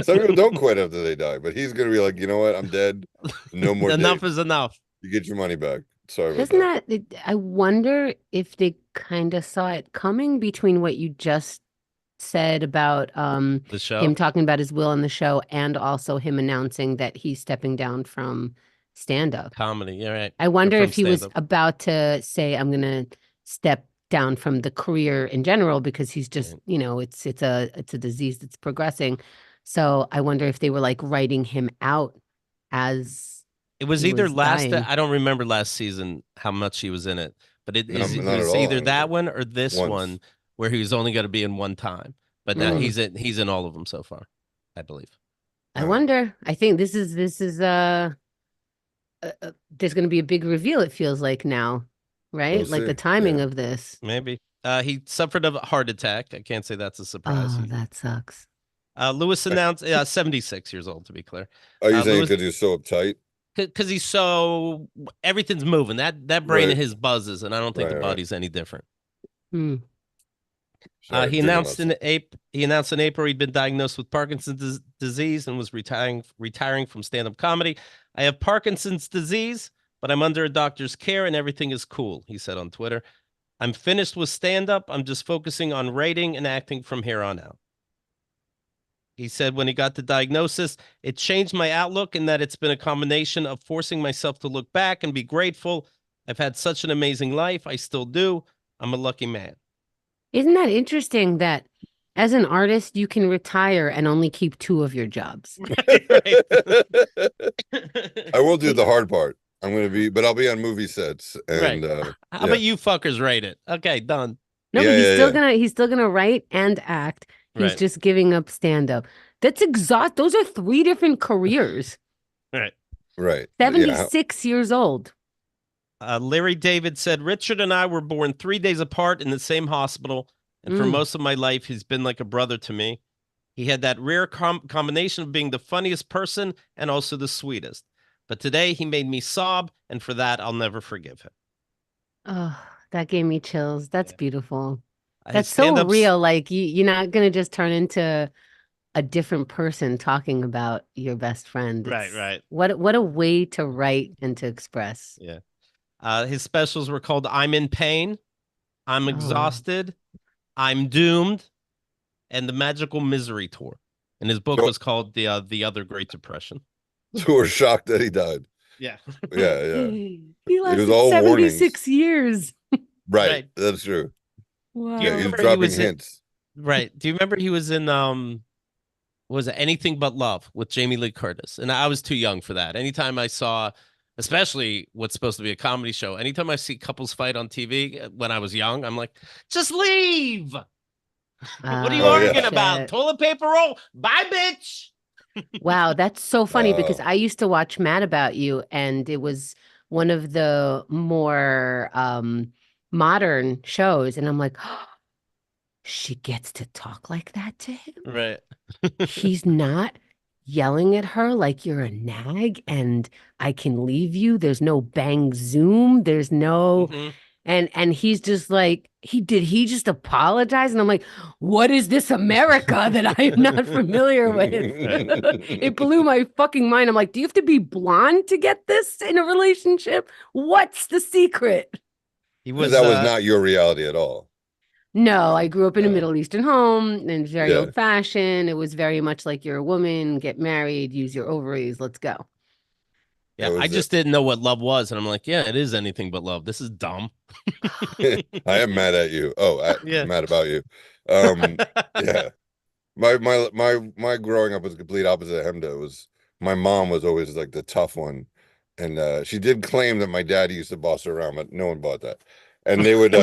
Some people don't quit after they die, but he's gonna be like, you know what? I'm dead. No more Enough dates. is enough. You get your money back. Sorry about doesn't that. I wonder if they kind of saw it coming between what you just said about The him show, talking about his will on the show and also him announcing that he's stepping down from stand up. comedy. Yeah, right. I Or wonder from if he stand was up. about to say, I'm gonna step down from the career in general because he's just, it's a disease that's progressing. So I wonder if they were like writing him out as It was he either was dying. I don't remember last season how much he was in it, but No, it not at was all. I either don't that think. one or this Once. one where he was only going to be in one time. But now Uh-huh. Mm. he's in all of them so far, I believe. I Uh-huh. wonder. I think this is there's going to be a big reveal. It feels like now, We'll right? Like the see. timing Yeah. of this. Maybe. He suffered a heart attack. I can't say that's a surprise. Oh, that sucks. Lewis announced 76 years old, to be clear. Are you saying Lewis, because he's so uptight? because he's so everything's moving. That brain of Right. his buzzes, and I don't think the Right. Right. body's any different. Hmm. Sorry, He drinking announced lots of. He announced in April he'd been diagnosed with Parkinson's disease and was retiring from stand-up comedy. I have Parkinson's disease, but I'm under a doctor's care and everything is cool, he said on Twitter. I'm finished with stand-up. I'm just focusing on writing and acting from here on out. He said when he got the diagnosis, it changed my outlook in that it's been a combination of forcing myself to look back and be grateful. I've had such an amazing life. I still do. I'm a lucky man. Isn't that interesting that as an artist, you can retire and only keep two of your jobs? Right. I will do the hard part. But I'll be on movie sets Right. and How yeah, about you fuckers rate it? Okay, done. No, yeah, but he's yeah, still yeah. gonna he's still gonna write and act. He's Right. just giving up stand up. That's exhaust. Those are three different careers. Right. Right. Yeah. 76 years old. Larry David said, Richard and I were born 3 days apart in the same hospital. And for Mm. most of my life, he's been like a brother to me. He had that rare combination of being the funniest person and also the sweetest. But today he made me sob, and for that, I'll never forgive him. Oh, that gave me chills. That's Yeah. beautiful. His That's so stand-ups, real. Like you're not gonna just turn into a different person talking about your best friend. right, It's right. what a way to write and to express. Yeah. His specials were called I'm in Pain, I'm Oh, Exhausted, I'm Doomed, and The Magical Misery Tour. And his book So, was called The Other Great Depression. so we're shocked that he died. Yeah. Yeah, yeah. he It was lasted all warnings. 76 years. Right. Right. That's true. Do you Yeah, Wow. he's remember he dropping was in, hints. right? Do you remember he was in was it Anything But Love with Jamie Lee Curtis? And I was too young for that. Anytime I saw, especially what's supposed to be a comedy show, anytime I see couples fight on TV when I was young, I'm like, just leave. What are you Oh Oh, arguing yeah. about? shit. Toilet paper roll? Bye, bitch. Wow, that's so funny because Oh, I used to watch Mad About You, and it was one of the more modern shows, and I'm like, she gets to talk like that to him. Right. He's not yelling at her like you're a nag and I can leave you. There's no bang zoom. There's no Hmm. and he's just like he just apologize? And I'm like, what is this America that I am not familiar with? Right. It blew my fucking mind. I'm like, do you have to be blonde to get this in a relationship? What's the secret? He so was that was not your reality at all. No, I grew up in a No. Middle Eastern home and very Yeah. old fashioned. It was very much like you're a woman, get married, use your ovaries, let's go. That yeah, I was just didn't know what love was. And I'm like, yeah, it is anything but love. This is dumb. I am mad at you. Oh, Yeah. mad about you. Um, yeah. My growing up was the complete opposite of Hemda. It was my mom was always like the tough one. And she did claim that my dad used to boss her around, but no one bought that. And they would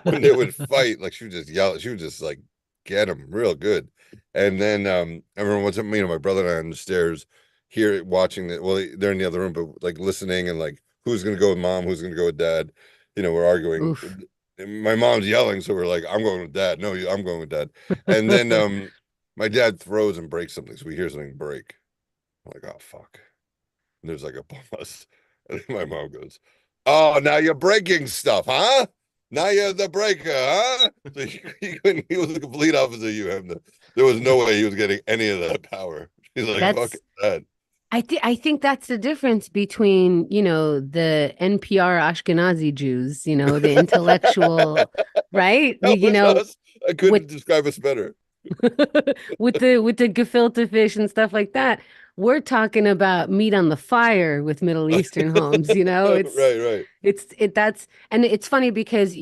when they would fight, like she would just yell, she would just like get him real good. And then I remember once my brother and I on the stairs here watching that. Well, they're in the other room, but like listening and like who's gonna go with mom, who's gonna go with dad. We're arguing. Oof. My mom's yelling, so we're like, I'm going with dad. No, I'm going with dad. And then my dad throws and breaks something, so we hear something break. I'm like, oh fuck. And there's like a pause. And then my mom goes, oh, now you're breaking stuff, huh? Now you're the breaker, huh? So he was the complete opposite of you. There was no way he was getting any of that power. He's like, fuck That's that. I think that's the difference between, the NPR Ashkenazi Jews, the intellectual, right? That was us. I With couldn't describe us better. with the gefilte fish and stuff like that. We're talking about meat on the fire with Middle Eastern homes, Right, right. that's and it's funny because,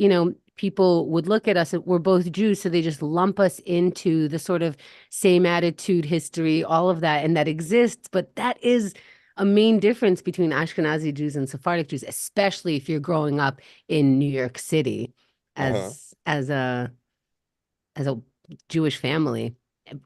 people would look at us, we're both Jews, so they just lump us into the sort of same attitude, history, all of that, and that exists, but that is a main difference between Ashkenazi Jews and Sephardic Jews, especially if you're growing up in New York City Uh-huh. as a Jewish family.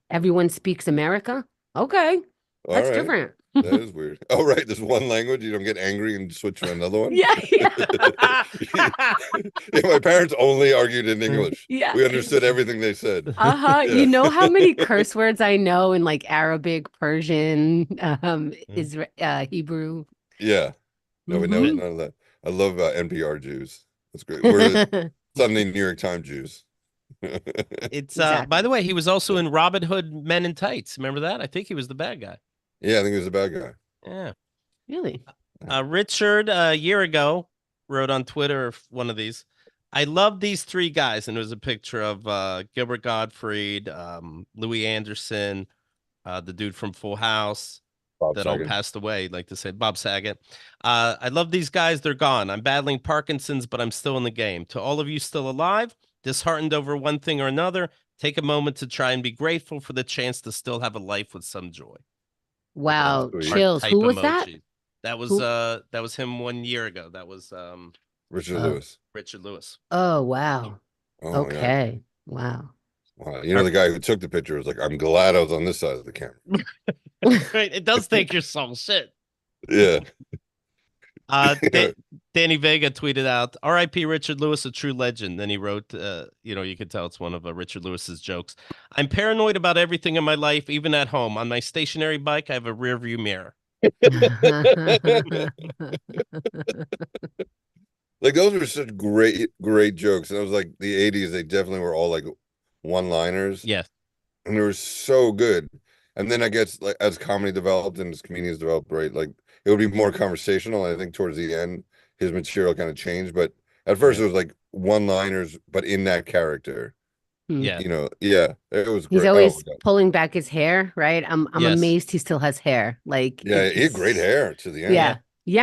Everyone speaks America. Okay, All that's right. different. That is weird. Oh, right. There's one language. You don't get angry and switch to another one. Yeah, yeah, Yeah, my parents only argued in English. yeah. We understood everything they said. Uh-huh. You Yeah. know how many curse words I know in like Arabic, Persian, Hebrew. Yeah. No, we know Hmm. none of that. I love NPR Jews. That's great. We're the Sunday New York Times Jews. It's by Exactly. the way, he was also in Robin Hood Men in Tights. Remember that? I think he was the bad guy. Yeah, I think he was a bad guy. Yeah. Really? Richard, a year ago, wrote on Twitter one of these. I love these three guys, and it was a picture of Gilbert Gottfried, Louis Anderson, the dude from Full House Bob that all Saget. passed away, like to say, Bob Saget. I love these guys. They're gone. I'm battling Parkinson's, but I'm still in the game. To all of you still alive, disheartened over one thing or another, take a moment to try and be grateful for the chance to still have a life with some joy. With a Wow. Sweet. heart Chills. type Who was that? emoji. Who? That was him 1 year ago. That was Richard Oh, Lewis. Richard Lewis. oh, wow. Oh, yeah. Okay. Wow. Wow. The guy who took the picture was like, I'm glad I was on this side of the camera. Right. It does take your soul. Shit. Yeah. Danny Vega tweeted out, "R.I.P. Richard Lewis, a true legend." Then he wrote, you could tell it's one of Richard Lewis's jokes. "I'm paranoid about everything in my life, even at home. On my stationary bike, I have a rear view mirror." Like those were such great jokes. And it was like the 80s, they definitely were all like one-liners. Yes. And they were so good. And then I guess like as comedy developed and as comedians developed, right, like it would be more conversational. And I think towards the end, his material kind of changed. But at first, Yeah. it was like one-liners, but in that character. Yeah. Yeah, it was He's great. Oh always my God. pulling back his hair, right? I'm Yes. amazed he still has hair. Like Yeah, he had great it's hair to the end. Yeah. yeah.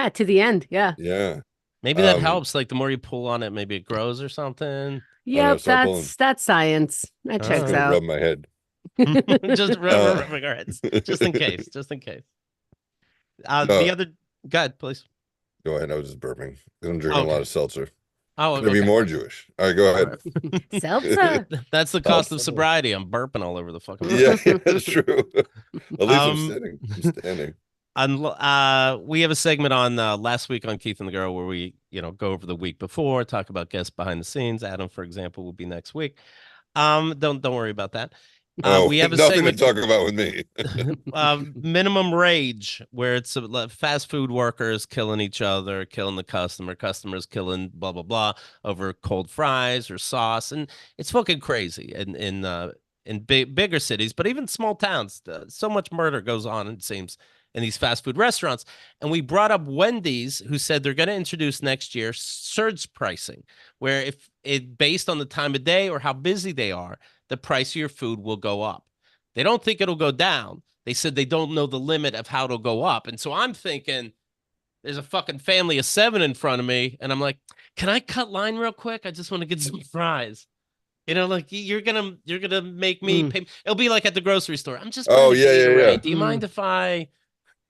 Yeah, to the end. Yeah. Yeah. Maybe that helps. Like the more you pull on it, maybe it grows or something. I know, Yep, start pulling. that's science. That Just checks Uh, gonna rub out. my head. just Uh, rubbing our heads, just in case. Just in case. uh, The other, go ahead, please. Go ahead. I was just burping. 'Cause I'm Oh, drinking a lot okay. of seltzer. Oh, Gonna be okay. more Jewish. All right, go All ahead. right. Seltzer. That's the cost of sobriety. I'm burping all over the fucking Yeah, place. that's true. At least I'm Um, sitting. I'm standing. we have a segment on last week on Keith and the Girl where we, go over the week before, talk about guests behind the scenes. Adam, for example, will be next week. Don't worry about that. Oh, We have a nothing to segment, talk about with me. minimum rage, where it's fast food workers killing each other, killing the customers killing blah blah blah over cold fries or sauce, and it's fucking crazy. In bigger cities, but even small towns, so much murder goes on. It seems in these fast food restaurants. And we brought up Wendy's, who said they're going to introduce next year surge pricing, where if it based on the time of day or how busy they are, the price of your food will go up. They don't think it'll go down. They said they don't know the limit of how it'll go up. And so I'm thinking there's a fucking family of 7 in front of me. And I'm like, can I cut line real quick? I just want to get some fries. Like you're gonna make me pay. It'll be like at the grocery store. I'm just buying Oh a yeah, yeah, Gatorade. yeah. Do you mind if I?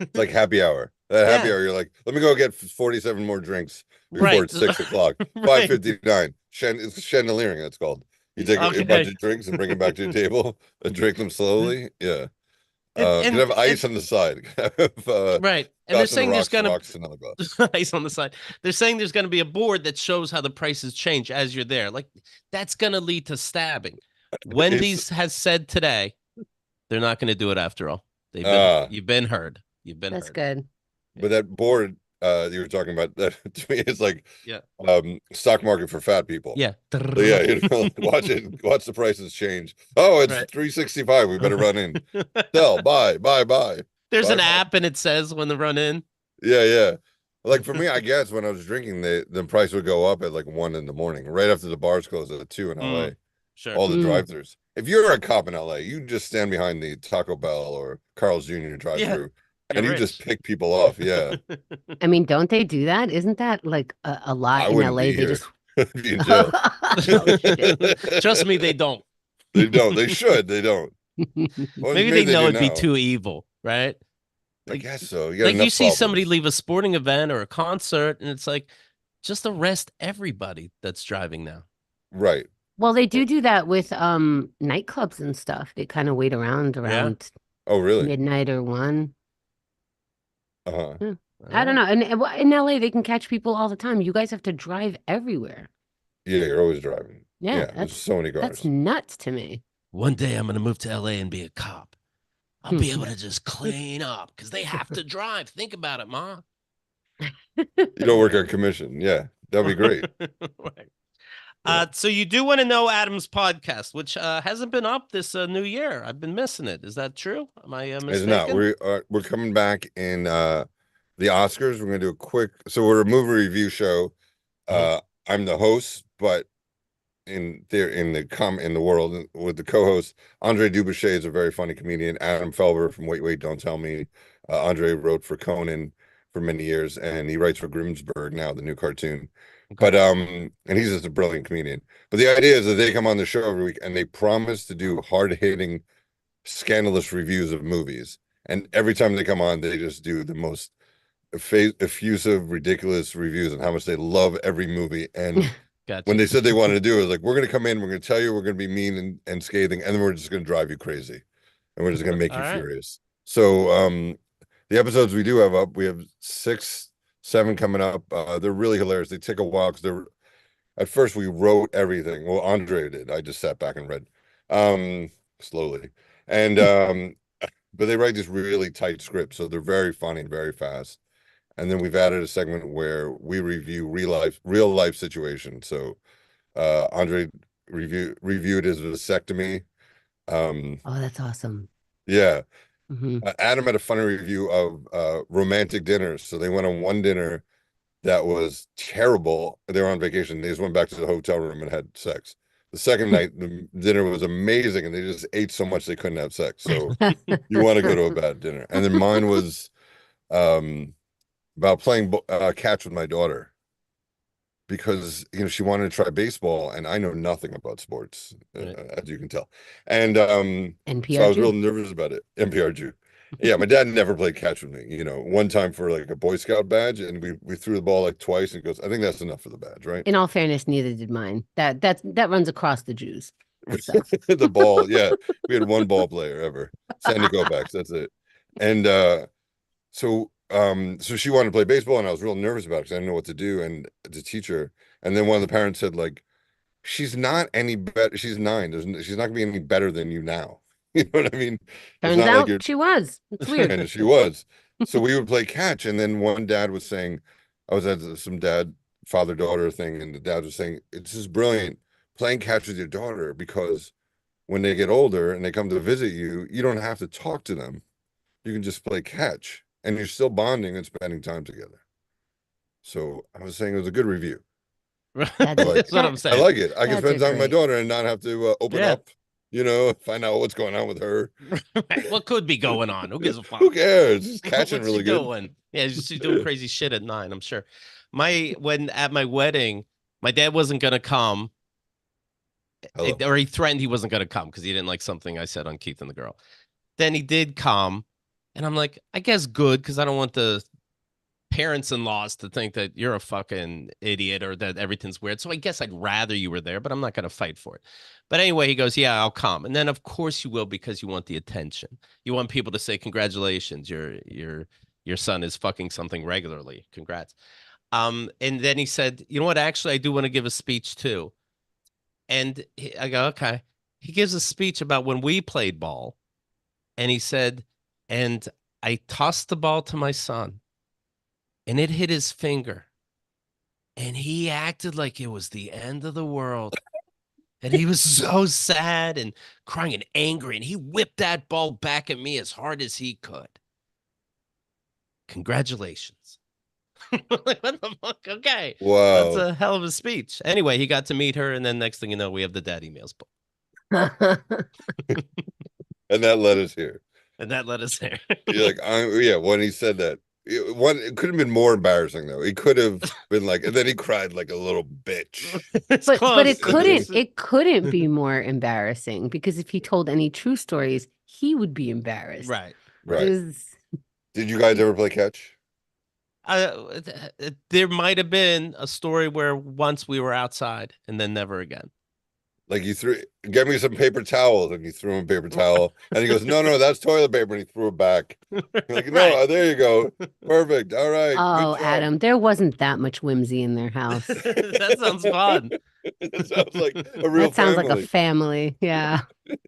It's like happy hour. That happy Yeah, hour, you're like, let me go get 47 more drinks before right, it's 6 o'clock. right. 5:59. It's chandeliering, that's called. You take a bunch Okay, of drinks and bring them back to your table and drink them slowly. Yeah. and Can and have ice and on the side. Have right. And they're Scotch on the saying there's gonna rocks, another glass. ice on the side. They're saying there's gonna be a board that shows how the prices change as you're there. Like that's gonna lead to stabbing. It's Wendy's has said today they're not gonna do it after all. You've been heard. You've been That's heard. good. but that board you were talking about, that to me is like Yeah. stock market for fat people. Yeah. So yeah, watch the prices change. Oh, it's Right. 365. We better run in. Sell, buy, buy, buy. There's Buy, an buy. app and it says when the run in. Yeah, yeah. Like for me, I guess when I was drinking, the price would go up at like 1 in the morning, right after the bars close at 2 in LA. Sure. All the drive-throughs. If you're a cop in LA, you just stand behind the Taco Bell or Carl's Jr. Yeah. drive-through You're and you just rich. pick people off. Yeah. I mean, don't they do that? Isn't that like a lot I in wouldn't LA? be They here. just I'd be in jail. oh shit. Trust me, they don't. They don't. They should. They don't. Well, Maybe they they know do it'd be now. too evil, right? I Like, guess so. You got like you enough see somebody problems. leave a sporting event or a concert, and it's like, just arrest everybody that's driving now. Right. Well, they do that with nightclubs and stuff. They kind of wait around Oh, really? midnight or 1. Uh-huh. Yeah. I don't know. And in LA, they can catch people all the time. You guys have to drive everywhere. Yeah, you're always driving. Yeah, Yeah, there's so many that's cars. nuts to me. One day I'm gonna move to LA and be a cop. I'll be able to just clean up because they have to drive. Think about it, Ma. You don't work on commission. Yeah, that'd be great. Right. Yeah. So you do want to know Adam's podcast, which hasn't been up this new year. I've been missing it. Is that true? Am I It's mistaken? not. We're coming back in the Oscars. We're gonna do a quick. So we're a movie review show. I'm the host, but in the world with the co-host Andre Dubuchet is a very funny comedian. Adam Felber from Wait Wait Don't Tell Me. Andre wrote for Conan for many years, and he writes for Grimsburg now, the new cartoon. Okay. But and he's just a brilliant comedian. But the idea is that they come on the show every week and they promise to do hard-hitting, scandalous reviews of movies. And every time they come on, they just do the most effusive, ridiculous reviews and how much they love every movie. And Gotcha. when they said they wanted to do it, like, we're going to come in, we're going to tell you, we're going to be mean and scathing, and then we're just going to drive you crazy, and we're just going to make you All right. furious. So the episodes we do have up, we have 6 7 coming up. They're really hilarious. They take a while because they're at first we wrote everything. Well, Andre did. I just sat back and read slowly. And but they write these really tight scripts, so they're very funny, very fast. And then we've added a segment where we review real life situations. So Andre reviewed his vasectomy. Oh, that's awesome. Yeah. Hmm. Adam had a funny review of romantic dinners. So they went on one dinner that was terrible. They were on vacation. They just went back to the hotel room and had sex. The second night, the dinner was amazing, and they just ate so much they couldn't have sex. So you want to go to a bad dinner. And then mine was about playing catch with my daughter because she wanted to try baseball, and I know nothing about sports, Right. as you can tell. And so I was real NPRG. nervous about it. NPRG. Yeah, my dad never played catch with me. One time for like a Boy Scout badge, and we threw the ball like twice, and he goes, "I think that's enough for the badge, right?" In all fairness, neither did mine. That runs across the Jews. So The ball, yeah, we had one ball player ever, Sandy Koufax. That's it. And so she wanted to play baseball, and I was real nervous about it because I didn't know what to do. And the teacher, and then one of the parents said, like, she's not any better. She's 9. She's not gonna be any better than you now. You know what I mean? It's turns not like out you're, she was. It's weird. and she was. So we would play catch, and then one dad was saying, I was at some father-daughter thing, and the dad was saying, it's just brilliant playing catch with your daughter because when they get older and they come to visit you, you don't have to talk to them. You can just play catch, and you're still bonding and spending time together. So I was saying it was a good review. That's Like, That's what I'm I saying. like it. I can That's a spend time with my great. daughter and not have to open Yeah. up, find out what's going on with her. Right. What could be going on? Who gives a fuck? Who cares? She's catching What's really she good. doing? Yeah, she's doing crazy shit at 9, I'm sure. When at my wedding, my dad wasn't gonna come, Hello. or he threatened he wasn't gonna come because he didn't like something I said on Keith and the Girl. Then he did come, and I'm like, I guess good because I don't want the parents-in-laws to think that you're a fucking idiot or that everything's weird. So I guess I'd rather you were there, but I'm not going to fight for it. But anyway, he goes, yeah, I'll come. And then of course you will because you want the attention. You want people to say, congratulations, your son is fucking something regularly. Congrats. And then he said, you know what? Actually, I do want to give a speech too. And I go, okay. He gives a speech about when we played ball. And he said, and I tossed the ball to my son and it hit his finger. And he acted like it was the end of the world. And he was so sad and crying and angry. And he whipped that ball back at me as hard as he could. Congratulations. Like, what the fuck? Okay. That's Wow. a hell of a speech. Anyway, he got to meet her. And then next thing you know, we have the dad emails book. And that led us here. And that led us there. You're like, yeah, when he said that, it could have been more embarrassing though. He could have been like, and then he cried like a little bitch. It's but close. it couldn't be more embarrassing because if he told any true stories, he would be embarrassed. Right. Right. Is- Did you guys ever play catch? There might have been a story where once we were outside and then never again. Like get me some paper towels, and you threw him a paper towel, and he goes, no, that's toilet paper, and he threw it back. You're like, no, Right. there you go, perfect, all right. Oh, good job. Adam, there wasn't that much whimsy in their house. That sounds fun. It sounds like a real That sounds family. like a family. Yeah.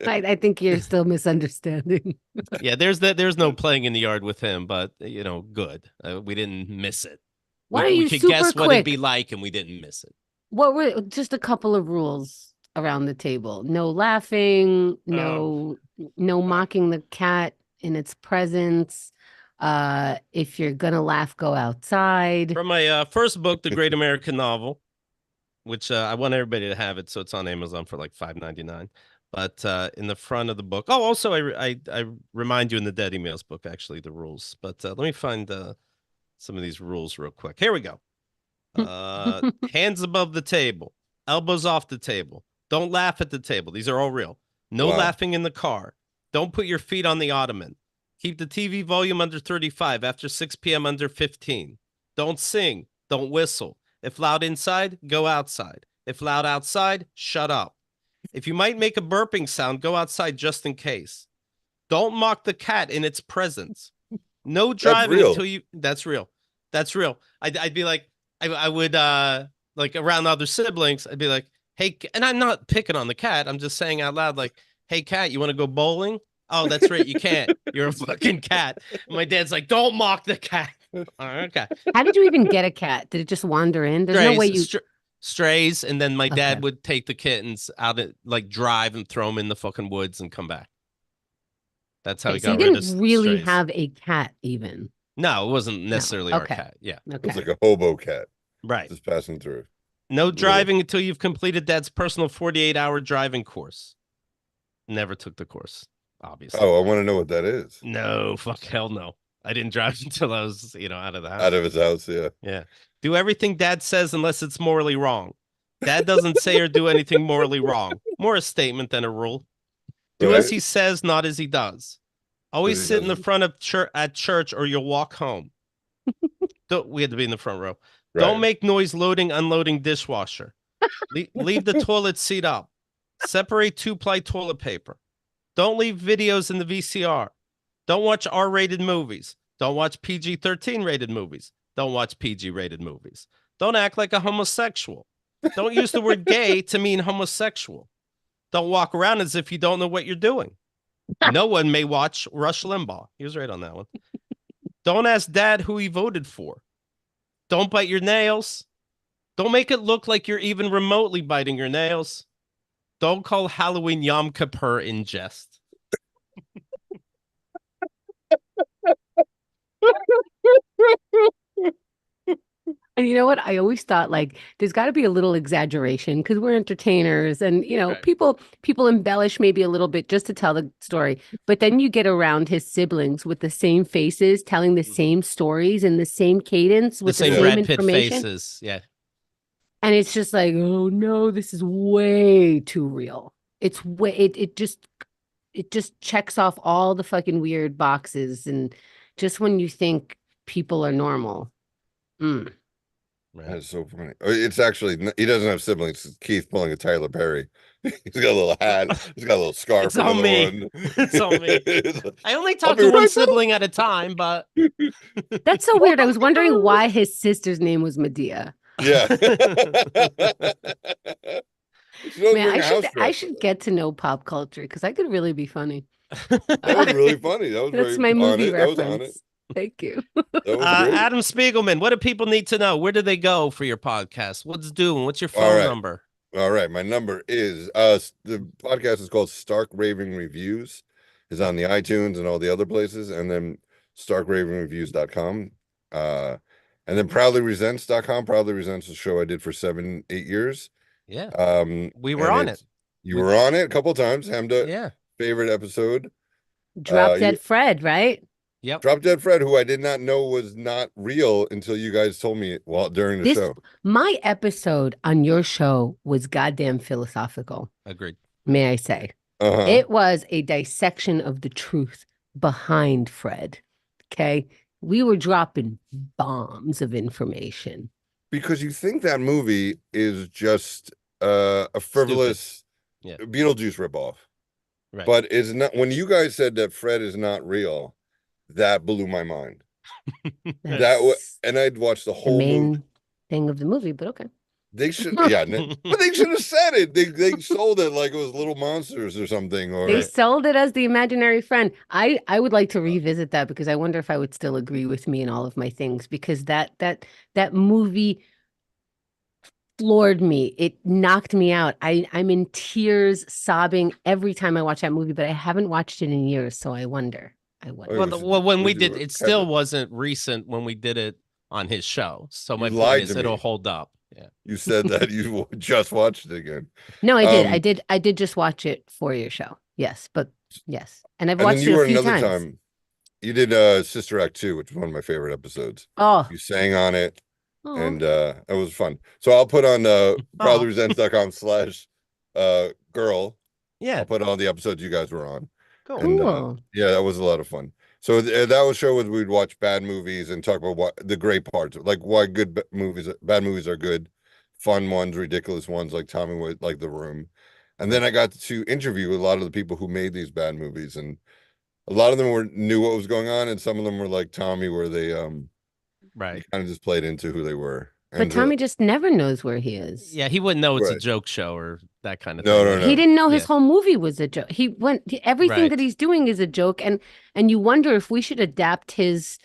I think you're still misunderstanding. Yeah, there's no playing in the yard with him, but good. We didn't miss it. Why we, don't we you could super guess what it'd quick? be like, and we didn't miss it. What were just a couple of rules around the table? No laughing, no mocking the cat in its presence. If you're gonna laugh, go outside. From my first book, The Great American Novel, which I want everybody to have it, so it's on Amazon for like $5.99. But in the front of the book, also I remind you in the Dead Emails book actually the rules. But let me find some of these rules real quick. Here we go. Hands above the table, elbows off the table. Don't laugh at the table. These are all real. No Wow. laughing in the car. Don't put your feet on the ottoman. Keep the TV volume under 35. After 6 p.m. under 15. Don't sing. Don't whistle. If loud inside, go outside. If loud outside, shut up. If you might make a burping sound, go outside just in case. Don't mock the cat in its presence. No driving real. until you. That's real. That's real. I'd be like, I would like around other siblings, I'd be like, hey, and I'm not picking on the cat. I'm just saying out loud, like, hey, cat, you want to go bowling? Oh, that's right, you can't. You're a fucking cat. And my dad's like, don't mock the cat. Okay. How did you even get a cat? Did it just wander in? There's no way you. Strays, and then my Okay. dad would take the kittens out at like drive and throw them in the fucking woods and come back. That's how Okay, he so you got rid of didn't really strays. have a cat even. No, it wasn't necessarily our Okay. cat. Yeah. It was Okay. like a hobo cat Right. just passing through. No driving until you've completed dad's personal 48-hour driving course. Never took the course, obviously. Oh, I want to know what that is. No, fuck, hell no. I didn't drive until I was, out of the house. Out of his house, yeah. Yeah. Do everything dad says unless it's morally wrong. Dad doesn't say or do anything morally wrong. More a statement than a rule. Do Right? as he says, not as he does. Always he sit in the doesn't. front of at church or you'll walk home. We had to be in the front row. Right. Don't make noise loading, unloading dishwasher. Leave the toilet seat up. Separate 2-ply toilet paper. Don't leave videos in the VCR. Don't watch R-rated movies. Don't watch PG-13 rated movies. Don't watch PG rated movies. Don't act like a homosexual. Don't use the word gay to mean homosexual. Don't walk around as if you don't know what you're doing. No one may watch Rush Limbaugh. He was right on that one. Don't ask dad who he voted for. Don't bite your nails. Don't make it look like you're even remotely biting your nails. Don't call Halloween Yom Kippur in jest. And you know what? I always thought like there's got to be a little exaggeration because we're entertainers and Right. people embellish maybe a little bit just to tell the story. But then you get around his siblings with the same faces, telling the same stories in the same cadence with the same same Brad Pitt information. faces. Yeah. And it's just like, oh no, this is way too real. It's way it just checks off all the fucking weird boxes and just when you think people are normal. Mm. Right. That's so funny. It's actually, he doesn't have siblings. It's Keith pulling a Tyler Perry. He's got a little hat. He's got a little scarf. It's all me. It's all me. I only talk to one sibling at a time, but That's so weird. I was wondering why his sister's name was Medea. Yeah. Man, I should get to know pop culture because I could really be funny. That was really funny. That was That's very my movie That was on it. reference. Thank you. That was great. Adam Spiegelman, what do people need to know? Where do they go for your podcast? What's doing? What's your phone number? All right. My number is the podcast is called Stark Raving Reviews. Is on the iTunes and all the other places, and then starkravingreviews.com. And then proudlyresents.com. Proudly Resents a show I did for 7-8 years. Yeah. We were on it. You were on it a couple of times. Hamda, yeah. Favorite episode. Drop Dead Fred, right? Yep. Drop Dead Fred, who I did not know was not real until you guys told me during the show. My episode on your show was goddamn philosophical. Agreed. May I say? It was a dissection of the truth behind Fred. Okay. We were dropping bombs of information. Because you think that movie is just a frivolous Beetlejuice ripoff. Right. But it's not. When you guys said that Fred is not real, that blew my mind. And I'd watched the whole movie. Thing of the movie, but okay. They should, but they should have said it. They sold it like it was Little Monsters or something. Or they sold it as the imaginary friend. I would like to revisit that because I wonder if I would still agree with me in all of my things because that movie floored me. It knocked me out. I'm in tears, sobbing every time I watch that movie, but I haven't watched it in years, so I wonder. Well, when we did it, still wasn't recent when we did it on his show. So my point is, it'll hold up. Yeah. You said that you just watched it again. No, I did. I did just watch it for your show. Yes, but yes, and I've watched it a few times. You did Sister Act 2, which was one of my favorite episodes. Oh, you sang on it. And it was fun. So I'll put on proudlyresents.com/girl. Yeah. I'll put all the episodes you guys were on. Cool. And, yeah, that was a lot of fun. So that was a show where we'd watch bad movies and talk about what the great parts, like why bad movies are good, fun ones, ridiculous ones, like Tommy Wood, like The Room. And then I got to interview a lot of the people who made these bad movies, and a lot of them knew what was going on, and some of them were like Tommy, where they You Right. kind of just played into who they were. But And Tommy just never knows where he is. Yeah, he wouldn't know it's a right. joke show or that kind of No, thing, no, would he? He no. didn't know his Yeah. whole movie was a joke. Everything that Right. he's doing is a joke, and you wonder if we should adapt his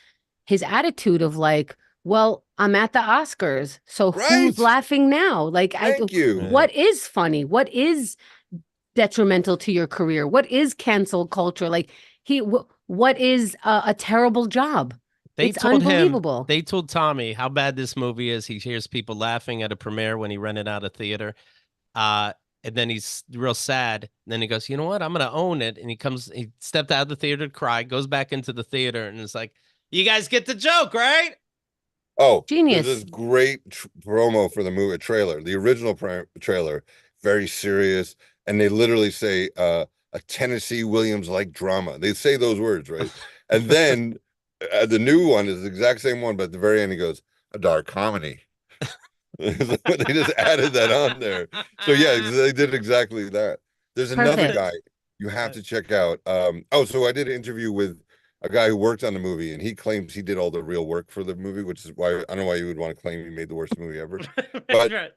attitude of like, well, I'm at the Oscars, so who's Right. laughing now? Like, Thank you. Right. what is funny? What is detrimental to your career? What is cancel culture? Like, what is a terrible job? They It's told him, unbelievable. they told Tommy how bad this movie is. He hears people laughing at a premiere when he rented out a theater. Uh, and then he's real sad. And then he goes, you know what? I'm going to own it. And he stepped out of the theater to cry, goes back into the theater, and it's like, you guys get the joke, right? Oh, there's this Genius. great promo for the movie trailer, the original trailer, very serious. And they literally say, a Tennessee Williams like drama. They say those words, right? And then the new one is the exact same one, but at the very end, he goes, a dark comedy. They just added that on there. So yeah, they did exactly that. There's another Perfect. guy you have to check out. So I did an interview with a guy who worked on the movie, and he claims he did all the real work for the movie, which is why I don't know why you would want to claim he made the worst movie ever. But Right.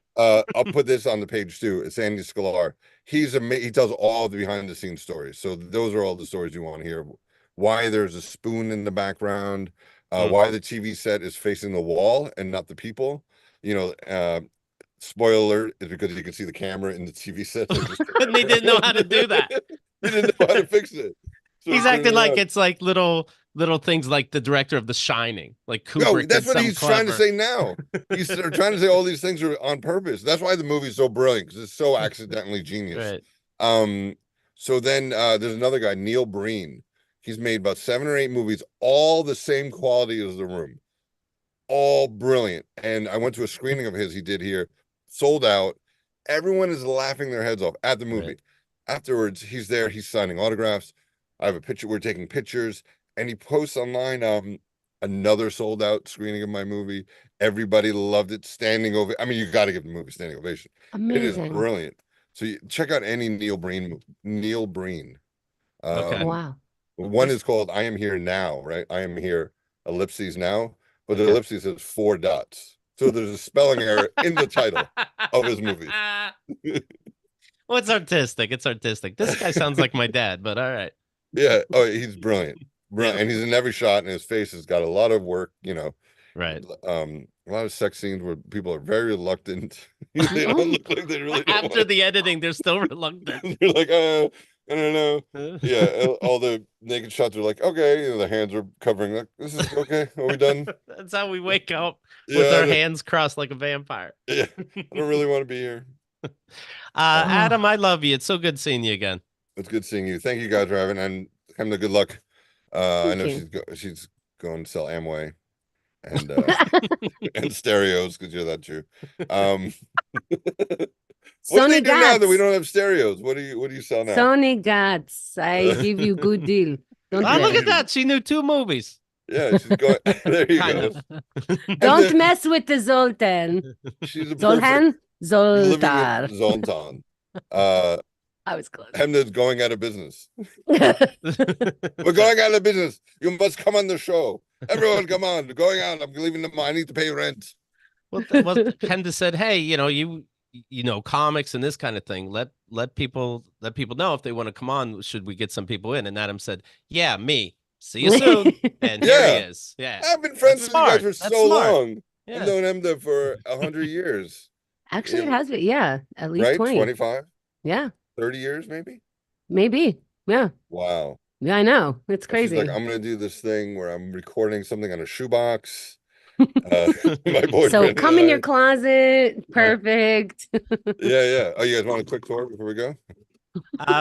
I'll put this on the page too. It's Andy Sklar. He tells all the behind the scenes stories. So those are all the stories you want to hear. Why there's a spoon in the background, why the TV set is facing the wall and not the people. You know, spoiler alert is because you can see the camera in the TV set. And they didn't know how to do that. They didn't know how to fix it. So He's acting like it's like little things like the director of The Shining, like Kubrick. No, that's did what something he's trying to clever. say now. He's trying to say all these things are on purpose. That's why the movie's so brilliant, because it's so accidentally genius. Right. So then there's another guy, Neil Breen. He's made about 7 or 8 movies, all the same quality as The Room, all brilliant. And I went to a screening of his he did here, sold out. Everyone is laughing their heads off at the movie. Right. Afterwards, he's there, he's signing autographs. I have a picture, we're taking pictures, and he posts online another sold out screening of my movie. Everybody loved it, standing over. I mean, you got to give the movie standing ovation. It is Amazing. brilliant. So check out any Neil Breen. Neil Breen. Okay. Wow. One is called I Am Here Now, right? I Am Here, ellipses now, but the ellipses has 4 dots. So there's a spelling error in the title of his movie. Well, it's artistic. It's artistic. This guy sounds like my dad, but all right. Yeah. Oh, he's brilliant. Brilliant. And he's in every shot, and his face has got a lot of work, you know. Right. A lot of sex scenes where people are very reluctant. They don't look like they really don't After the editing, they're still reluctant. They're like, I don't know. Yeah, all the naked shots are like, okay, you know, the hands are covering. Like, this is okay. Are we done? That's how we wake up Yeah, with our hands crossed like a vampire. Yeah, I don't really want to be here. Adam, I love you. It's so good seeing you again. It's good seeing you. Thank you guys for having, and Hemda, good luck. I Thank know you. she's going to sell Amway and and stereos because you're that Jew. What do they Sony do now that we Gats. don't have stereos? What do you sell now? Sony Gats. I give you good deal. Don't Oh, look worry. at that. She knew 2 movies. Yeah, she's going. There you Kind go. of. Don't mess with the Zoltan. She's a Zoltan? perfect living Zoltar. with Zontan. I was close. Hemda's going out of business. We're going out of business. You must come on the show. Everyone, come on. We're going out. I'm leaving them. I need to pay rent. Well, Henda said, "Hey, you know comics and this kind of thing. Let people know if they want to come on. Should we get some people in?" And Adam said, "Yeah, me. See you soon." And here he is. Yeah, I've been friends That's with you guys smart. for That's so smart. long. Yeah. I've known Hemda for 100 years. Actually, it has been. Yeah, at least Right? 20. 25, Yeah, 30 years, maybe? maybe. Yeah. Wow. Yeah, I know. It's She's crazy. like, I'm going to do this thing where I'm recording something on a shoebox. My boyfriend. So come in and your closet. Perfect. Yeah. Oh, you guys want a quick tour before we go?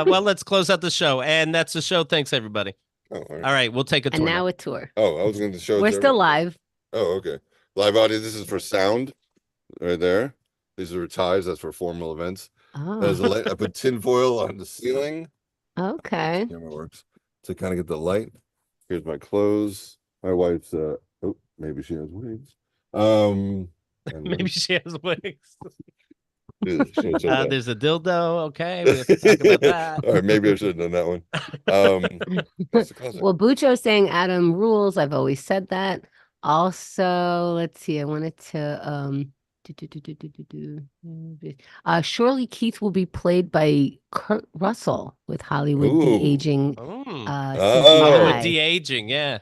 Well, let's close out the show, and that's the show. Thanks, everybody. Oh, all right. All right, we'll take a And tour. now a tour. Oh, I was going to show it We're to still everybody. live. Oh, okay. Live audience. This is for sound right there. These are ties. That's for formal events. There's a Oh, light. I put tinfoil on the ceiling. okay. Camera works to kind of get the light. Here's my clothes. My wife's oh, maybe she has wings. And Maybe she has wings. she didn't say that. There's a dildo. Okay, we have to talk about that. All right, maybe I should have done that one. That's the closet. Well, Bucho's saying Adam rules. I've always said that. Also, let's see. I wanted to Shirley Keith will be played by Kurt Russell with Hollywood Ooh. de-aging Oh, Hollywood Oh. CGI. de-aging. Yeah.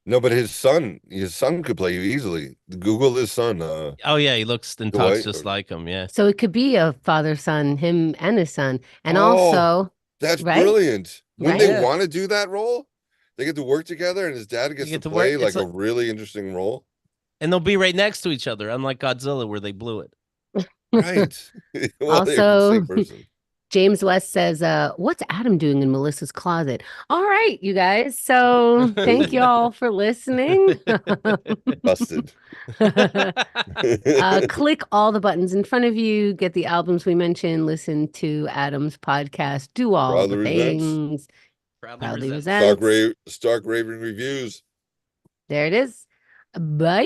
No, but his son could play you easily. Google his son, Oh yeah, he looks and talks Dwight. just like him. Yeah. So it could be a father son, him and his son, and Oh, also, that's right, brilliant. When they right. Yeah. want to do that role, they get to work together and his dad You gets to get to work. play It's like a like, really interesting role. and they'll be right next to each other, unlike Godzilla, where they blew it. Right. Well, they're the Also, same person. James West says, what's Adam doing in Melissa's closet? All right, you guys. So thank you Ooh, all for listening. busted. Click all the buttons in front of you, get the albums we mentioned, listen to Adam's podcast, do all the Proudly resents. things. Proudly Proudly resents. resents. Stark Raven reviews. There it is. Bye.